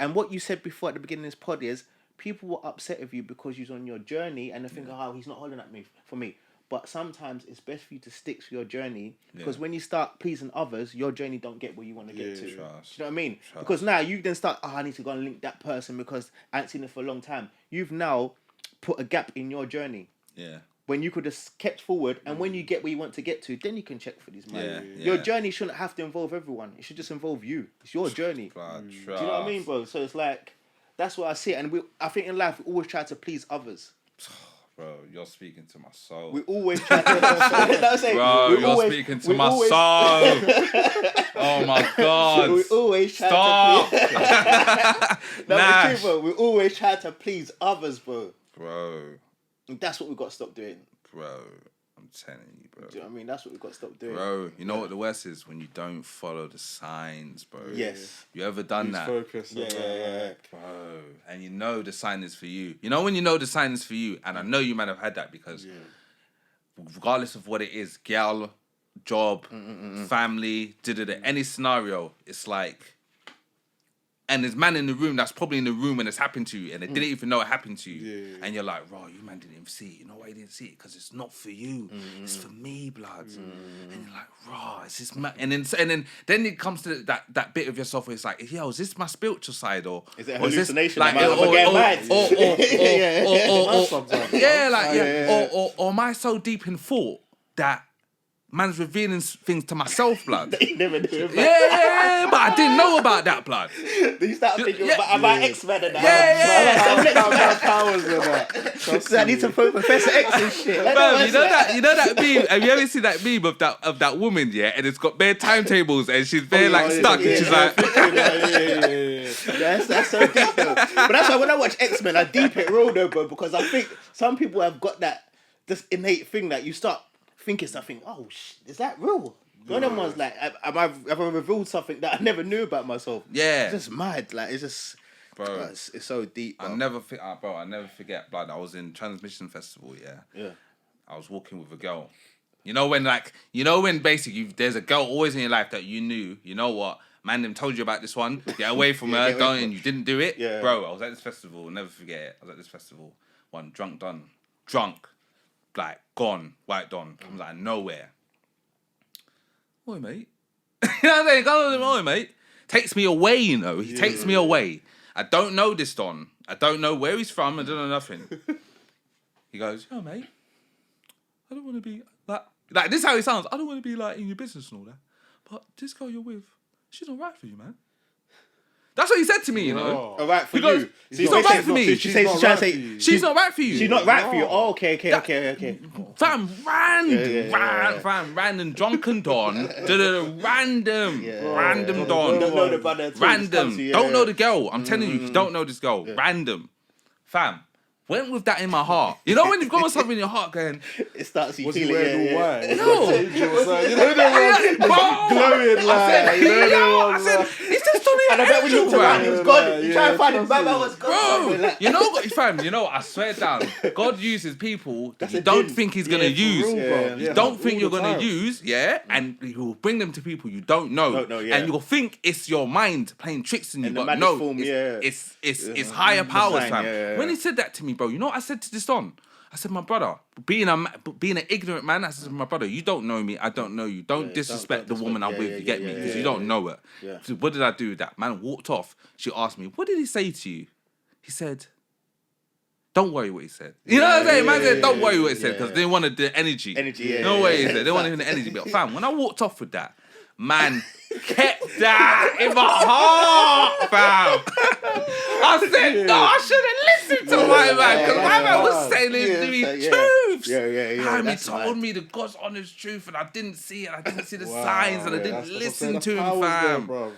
And what you said before at the beginning of this pod is people were upset with you because you're on your journey and they think, oh, he's not holding at me for me. But sometimes it's best for you to stick to your journey because when you start pleasing others, your journey don't get where you want to get to. Trust. Do you know what I mean? Because now you then start, I need to go and link that person because I ain't seen it for a long time. You've now put a gap in your journey. Yeah. When you could have kept forward and when you get where you want to get to, then you can check for these men. Yeah. Your journey shouldn't have to involve everyone. It should just involve you. It's your journey. Blood, Do you know what I mean, bro? So it's like, that's what I see. And I think in life, we always try to please others. Bro, you're speaking to my soul. We always try to... Bro, you're speaking to my soul. Oh my God. We always try Stop. to please... Nash. bro. We always try to please others, bro. Bro, And that's what we've got to stop doing. bro, I'm telling you, bro. Do you know what I mean? That's what we've got to stop doing. Bro, you know what the worst is? When you don't follow the signs, bro. Yes. You ever done that? Focus. Yeah. Bro, and you know the sign is for you. You know when you know the sign is for you, and I know you might have had that because regardless of what it is, girl, job, family, any scenario, it's like, and there's man in the room that's probably in the room when it's happened to you, and they didn't even know it happened to you, and you're like, bro, you man didn't even see it. You know why you didn't see it? Because it's not for you. It's for me, blood. And you're like, raw, is this man? And then it comes to that bit of yourself where it's like, yo, is this my spiritual side or Is it a or this, hallucination? like, Am I getting mad? or am I so deep in thought that man's revealing things to myself, blood? You never knew about Yeah, but I didn't know about that, blood. Then you start thinking about X-Men and that. Powers and that. So I need to put Professor X and shit. Like, Bro, you know that meme? Have you ever seen that meme of that woman, yeah? And it's got bare timetables and she's bare stuck and she's like... That's so deep though. But that's why when I watch X-Men, I deep it real though, bro, because I think some people have got that this innate thing that you start thinking something, oh, is that real? One of them ones like, have I revealed something that I never knew about myself? Yeah. It's just mad. Like, it's just... Bro, it's so deep, bro. I never forget, blood. I was in Transmission Festival, Yeah. I was walking with a girl. You know when basically there's a girl always in your life that you knew, you know what, man, them told you about this one, get away from her, don't, and you didn't do it. Yeah. Bro, I was at this festival, never forget it. I was at this festival, one drunk, like gone, white done. I was like nowhere. Oi, mate. You know what I'm saying? Go on, oi, mate. Takes me away, you know. He takes me away. I don't know this Don. I don't know where he's from. I don't know nothing. He goes, yo, mate. I don't want to be like this is how he sounds. I don't want to be like in your business and all that. But this girl you're with, she's not right for you, man. That's what he said to me, you know. All right for Because you. she's not right for me. She's trying to say She's not right for you. she's not right for you. Oh, okay. Fam, random drunken Don, random Don, Don't know the brother. random. Don't know the girl. I'm telling you, don't know this girl. Random, fam. Went with that in my heart. You know when you've got something in your heart going, It starts you Was he feel wearing it. all white? no. You know them ones glowing like. You know them ones. It's just on And I bet when you looked around, he was gone. You try to find him, man was gone. Bro, you know what, fam? You know, I swear down, God uses people that you don't think He's gonna use. You don't think you're gonna use, and He will bring them to people you don't know, and you'll think it's your mind playing tricks on you, but no, it's higher powers, fam. When He said that to me, bro, you know what I said to this Don? I said, my brother, being an ignorant man, I said, my brother, you don't know me, I don't know you. Don't disrespect the woman I'm with, you get me? Because you don't know her. Yeah. So what did I do with that? Man walked off. She asked me, what did he say to you? He said, don't worry what he said. You know what I'm saying? Man said, don't worry what he said, because they wanted the energy. No way he said. They wanted the energy. But fam, when I walked off with that, man kept that in my heart, fam. I said, no, I should have listened to my man, because my man was saying these truths. Fam, he told me the God's honest truth, and I didn't see it. I didn't see the signs, and I didn't listen to him, fam. Bro.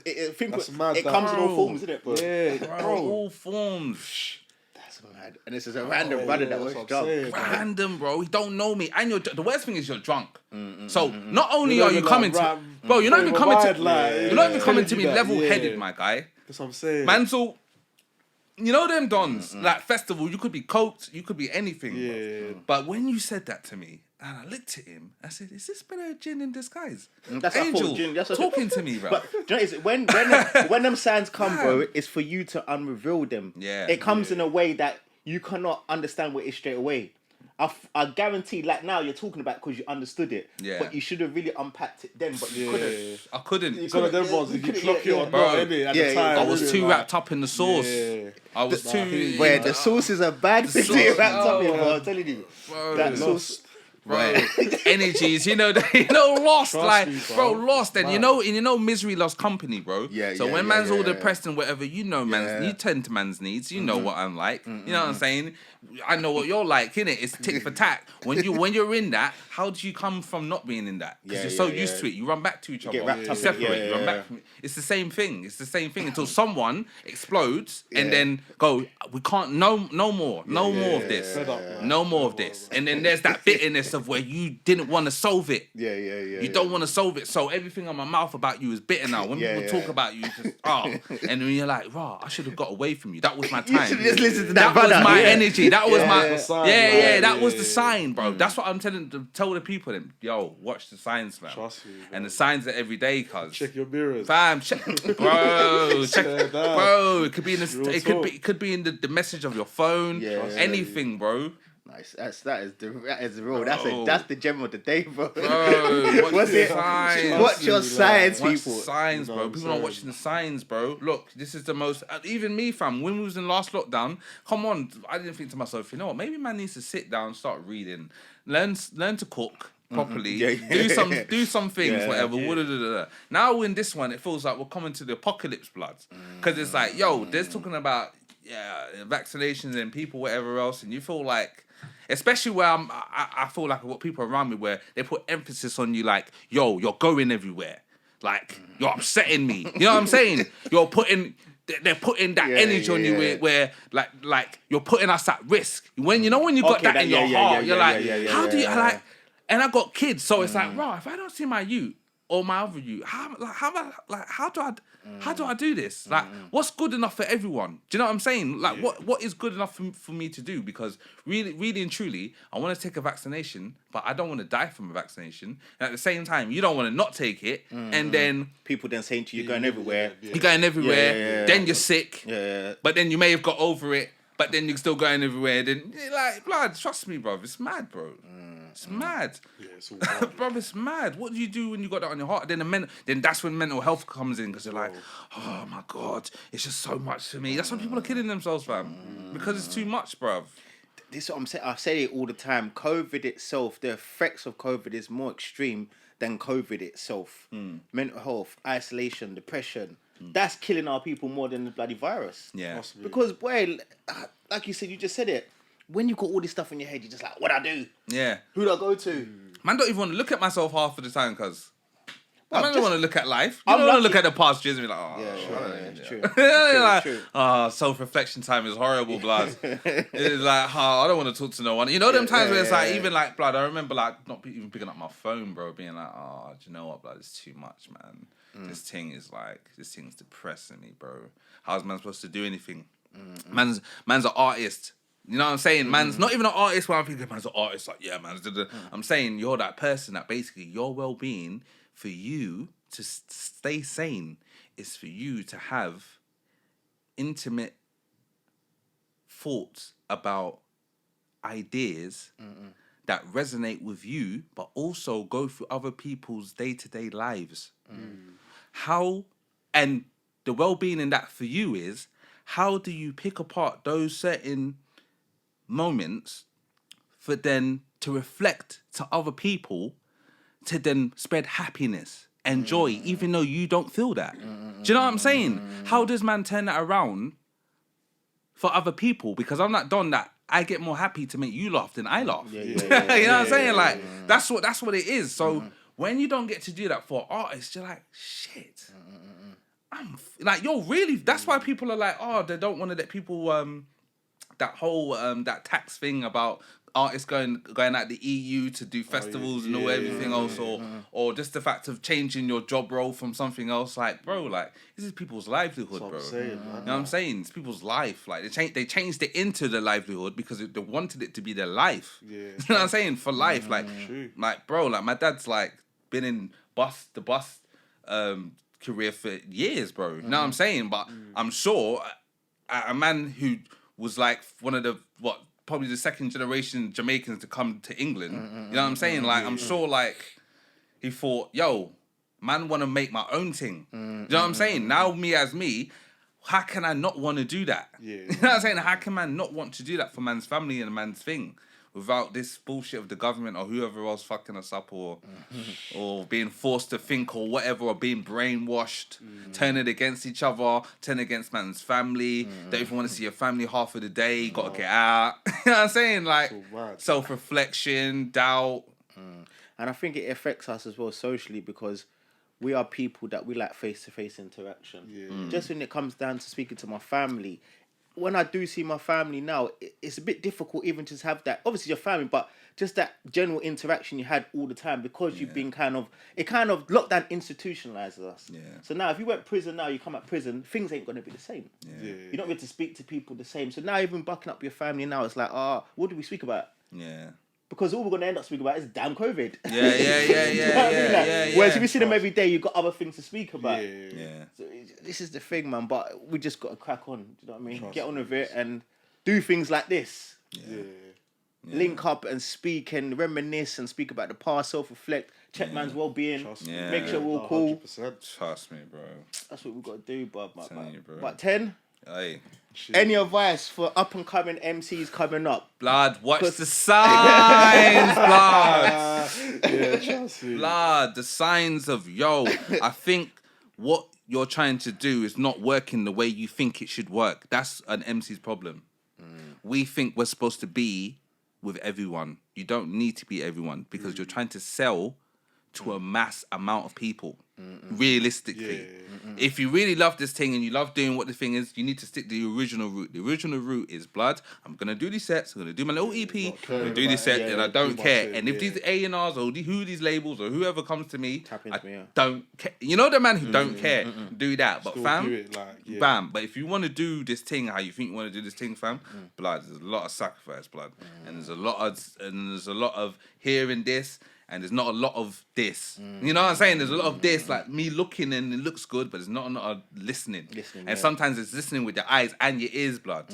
It comes in all forms, isn't it, bro? Yeah, Bro, all forms. That's mad. And this is a random brother that was that's what drunk. I'm saying. Random, bro. He don't know me, and the worst thing is you're drunk. So not only You're are you not coming even to, like, bro, you're not even coming to, you're not even coming telling to you me that, level-headed, yeah. my guy. That's what I'm saying. Man's all, you know them dons, like festival, you could be coked, you could be anything. Yeah. Bro. But when you said that to me, and I looked at him, I said, is this better a gin in disguise? That's what I Angel thought, gin, that's what- talking to me, bro. But do you know, it's when them signs come, bro, it's for you to unreveal them. Yeah. It comes in a way that you cannot understand what it is straight away. I guarantee, like now you're talking about because you understood it. Yeah. But you should have really unpacked it then, but you couldn't. I couldn't. You It's one of them couldn't- ones, if you couldn't- clock it or Bro. not, innit, at Yeah, the yeah. time. I was innit, too like- wrapped up in the sauce. Yeah. I was too. Where the sauce is a bad thing to get wrapped up in, bro. I'm telling you. Bro, That lost. sauce. bro, energies, lost, Trust like, me, bro, bro. lost, and you know, misery loves company, bro. Yeah, so yeah, when yeah, man's yeah, all yeah. depressed and whatever, man's, you tend to man's needs. You know what I'm like. You know what I'm saying? I know what you're like, innit? It's tick for tack. When you're in that, how do you come from not being in that? Because Yeah, you're so yeah, used yeah. to it, you run back to each other. get wrapped You up in it. separate. Yeah, You run yeah, back yeah. from it. It's the same thing. It's the same thing until someone explodes Yeah. and then go. We can't. No more of this. Fed up, man. No more of this. And then there's that bitterness of where you didn't want to solve it. Yeah. You don't want to solve it. So everything on my mouth about you is bitter now. When Yeah, people yeah. talk about you, it's just, and then you're like, rah, I should have got away from you. That was my time. should just listen to That that was brother. my Yeah. energy. That was my, the sign, that right? was the Yeah. sign, bro. That's what I'm tell the people, them, yo, watch the signs, man. Trust me, And bro. the signs are every day, cuz. Check your mirrors. Fam, bro, check, Slow down. bro. It could be in Real the, it could be in the message of your phone, Yeah. anything, bro. Nice. That is the rule. Bro. That's the gem of the day, bro. Bro, watch What's the it? signs. Watch your signs, Watch people. the signs, You know bro. what I'm People not saying? watching the signs, bro. Look, this is the most. Even me, fam. When we was in last lockdown, come on. I didn't think to myself, you know what? Maybe man needs to sit down, start reading, learn to cook properly, Yeah. do some things, Yeah, whatever. yeah. Now in this one, it feels like we're coming to the apocalypse, bloods, because it's like, yo, there's talking about vaccinations and people, whatever else, and you feel like. Especially where I feel like what people around me where they put emphasis on you like, yo, you're going everywhere. Like, you're upsetting me. You know what I'm saying? They're putting that Yeah, energy on you yeah. where like you're putting us at risk. When you got Okay, that that- in yeah, your yeah, heart, yeah, you're yeah, like, yeah, yeah, how do you yeah. like? And I got kids, so it's like, bro, if I don't see my youth or my other youth, how do I do this? Like, what's good enough for everyone? Do you know what I'm saying? Like, what is good enough for me to do? Because really and truly, I want to take a vaccination, but I don't want to die from a vaccination. And at the same time, you don't want to not take it, and then People then saying to you, you're going everywhere. you're going everywhere. Yeah. Then you're sick. Yeah. But then you may have got over it. But then you're still going everywhere. Then like, blood, trust me, bro. It's mad, bro. It's mad. Yeah, it's all bad. Bro, it's mad. What do you do when you got that on your heart? Then that's when mental health comes in because you're like, oh my god, it's just so much for me. That's when people are killing themselves, fam, because it's too much, bro. This is what I'm saying. I say it all the time. COVID itself, the effects of COVID is more extreme than COVID itself. Mental health, isolation, depression. That's killing our people more than the bloody virus. Yeah. Possibly. Because, boy, like you said, you just said it. When you got all this stuff in your head, you're just like, what I do? Yeah. Who do I go to? Man, don't even want to look at myself half of the time, cuz. I Well, don't want to look at life. You I'm don't want to lucky- look at the past years and be like, oh, It's true. You're like, True. oh, self-reflection time is horrible, blood. It's like, oh, I don't want to talk to no one. You know them times where it's like, even like, blood, I remember like not even picking up my phone, bro, being like, oh, do you know what, blood, it's too much, man. This thing's depressing me, bro. How's man supposed to do anything? Man's an artist. You know what I'm saying? Man's not even an artist where I'm thinking man's an artist, like, yeah, man. I'm saying you're that person that basically your well-being for you to stay sane is for you to have intimate thoughts about ideas that resonate with you, but also go through other people's day-to-day lives. How, and the well-being in that for you is, how do you pick apart those certain moments for then to reflect to other people to then spread happiness and joy, even though you don't feel that? Do you know what I'm saying? How does man turn that around for other people? Because I'm not done that I get more happy to make you laugh than I laugh. You know what I'm saying? Like, that's what it is. So when you don't get to do that for artists, you're like, shit. Like, you're really, that's why people are like, oh, they don't want to let people that whole that tax thing about artists going out the EU to do festivals and all everything else, or just the fact of changing your job role from something else. Like, bro, like this is people's livelihood, bro. Saying, You know what I'm saying? It's people's life. Like they changed it into the livelihood because they wanted it to be their life. Yeah, you know what I'm saying? For life, True. like bro, like my dad's like been in the bus career for years, bro. You know what I'm saying? But I'm sure a man who was like one of the probably the second generation Jamaicans to come to England. You know what I'm saying? Like I'm sure like he thought, yo, man want to make my own thing. You know what I'm saying? Now me as me, how can I not want to do that? Yeah. You know what I'm saying? How can man not want to do that for man's family and man's thing without this bullshit of the government or whoever else fucking us up or being forced to think or whatever or being brainwashed, turning against each other, turning against man's family. Don't even want to see your family half of the day. Got to get out. You know what I'm saying? Like self-reflection, doubt. And I think it affects us as well socially because we are people that we like face-to-face interaction. Yeah. Just when it comes down to speaking to my family, when I do see my family now, it's a bit difficult even to have that. Obviously, your family, but just that general interaction you had all the time because you've been kind of lockdown institutionalizes us. Yeah. So now, if you went prison now, you come out prison, things ain't gonna be the same. Yeah. You're not going to speak to people the same. So now, even bucking up your family now, it's like, what do we speak about? Yeah. Because all we're going to end up speaking about is damn COVID. Yeah. You know what I mean? Like, whereas if you see them every day, you've got other things to speak about. Yeah. So this is the thing, man. But we just got to crack on. Do you know what I mean? Get on with it and do things like this. Yeah. Link up and speak and reminisce and speak about the past, self-reflect, check man's well-being, make sure we're all cool. 100%. Trust me, bro. That's what we've got to do, bro. Bro. But 10, Hey. any advice for up-and-coming MCs coming up? Blood, watch the signs, blood. Yeah, trust me. Blood, the signs of, I think what you're trying to do is not working the way you think it should work. That's an MC's problem. We think we're supposed to be with everyone. You don't need to be everyone because you're trying to sell to a mass amount of people. Realistically. If you really love this thing and you love doing what the thing is, you need to stick to the original route. The original route is blood. I'm going to do these sets. I'm going to do my little EP. I'm going to do this set and I don't care. And if these A&Rs or who these labels or whoever comes to me, don't care. You know the man who don't care, do that. But Still fam, do it, like, bam. But if you want to do this thing how you think you want to do this thing, fam, blood, there's a lot of sacrifice, blood. And there's a lot of hearing this. And there's not a lot of this. You know what I'm saying? There's a lot of this, like me looking and it looks good, but there's not a lot of listening. And sometimes it's listening with your eyes and your ears, blood.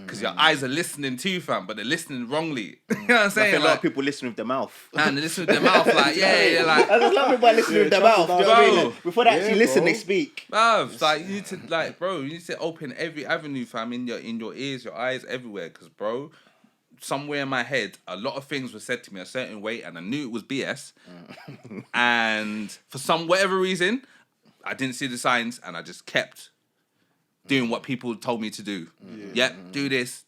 Because your eyes are listening too, fam, but they're listening wrongly. You know what I'm saying? I feel a lot of people listen with their mouth. And they listen with their mouth, like, like. I just love people listening with their mouth. Do you know what I mean? Before they actually listen, they speak. Bruv, like, you need to, like, bro, you need to open every avenue, fam, in your ears, your eyes, everywhere. Because, bro, somewhere in my head, a lot of things were said to me a certain way, and I knew it was BS. And for whatever reason, I didn't see the signs, and I just kept doing what people told me to do. Do this.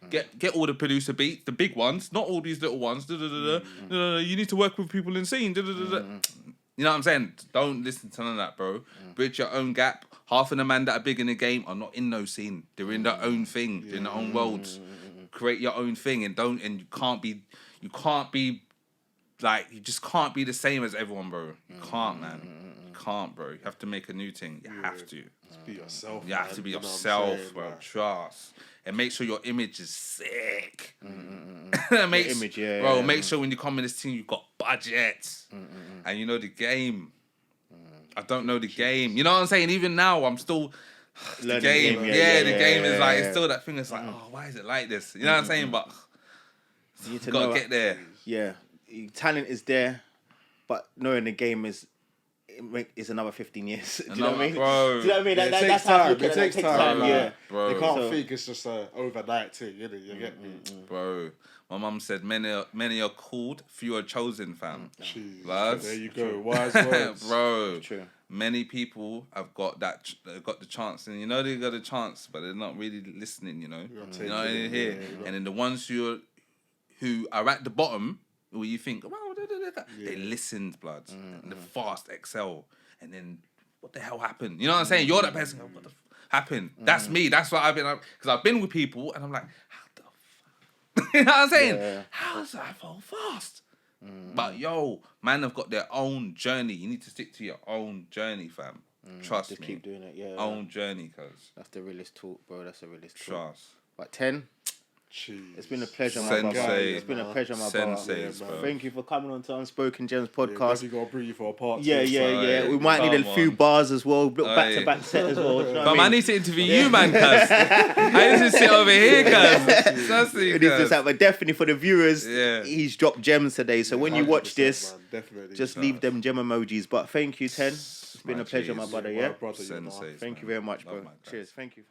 Get all the producer beats, the big ones, not all these little ones. You need to work with people in scene. You know what I'm saying? Don't listen to none of that, bro. Bridge your own gap. Half of the men that are big in the game are not in no scene. They're in their own thing. They're in their own worlds. Create your own thing and you can't be like, you just can't be the same as everyone, bro. You can't, man. You can't, bro. You have to make a new thing. You have to. Just be yourself. You have to be yourself, bro. Like, trust. And make sure your image is sick. Make sure when you come in this team, you've got budgets. And you know the game. I don't know the game. You know what I'm saying? Even now, I'm still... the game. The game is like, it's still that thing that's like, why is it like this? You know what I'm saying? But you gotta get there. Yeah. Talent is there, but knowing the game is another 15 years. Do you know what I mean? Bro. Do you know what I mean? Yeah, That's how it takes time. Yeah. Bro. They can't think it's just an overnight thing, you get me? Bro. My mum said many are called, few are chosen, fam. Jeez. There you go. Wise words. Bro. True. Many people have got the chance, and you know they got a chance, but they're not really listening. You know, here. And then the ones who are at the bottom, where you think, wow, they listened, blood, and the fast excel, and then what the hell happened? You know what I'm saying? You're that person. happen. That's me. That's what I've been, because I've been with people and I'm like, how the fuck? You know what I'm saying? Yeah. How does that fall fast? But yo, man have got their own journey. You need to stick to your own journey, fam. Trust Just me. keep doing it. Yeah. Own journey, cuz. That's the realest talk, bro. That's the realest talk. Trust. But 10, Jeez. it's been a pleasure, my Sensei. brother. It's been a pleasure, my brother. Senseis, bro. Thank you for coming on to Unspoken Gems Yeah, podcast. we got to bring you for a part. Yeah. Right. We might need a Come few on. bars as well. Little Aye. back-to-back set as well. Do you know what But I I mean? need to interview you, man, cuz. I need to sit over here, cuz. Trust me, It needs to cuz. sound, but definitely for the viewers, Yeah. he's dropped gems today. So when you watch 100%, this, man, definitely. just leave them gem emojis. But thank you, 10. It's been My a pleasure, my G's. brother. My Yeah. brother, you know. Senseis, Thank you man. very much, Love bro. my guys. Cheers. Thank you.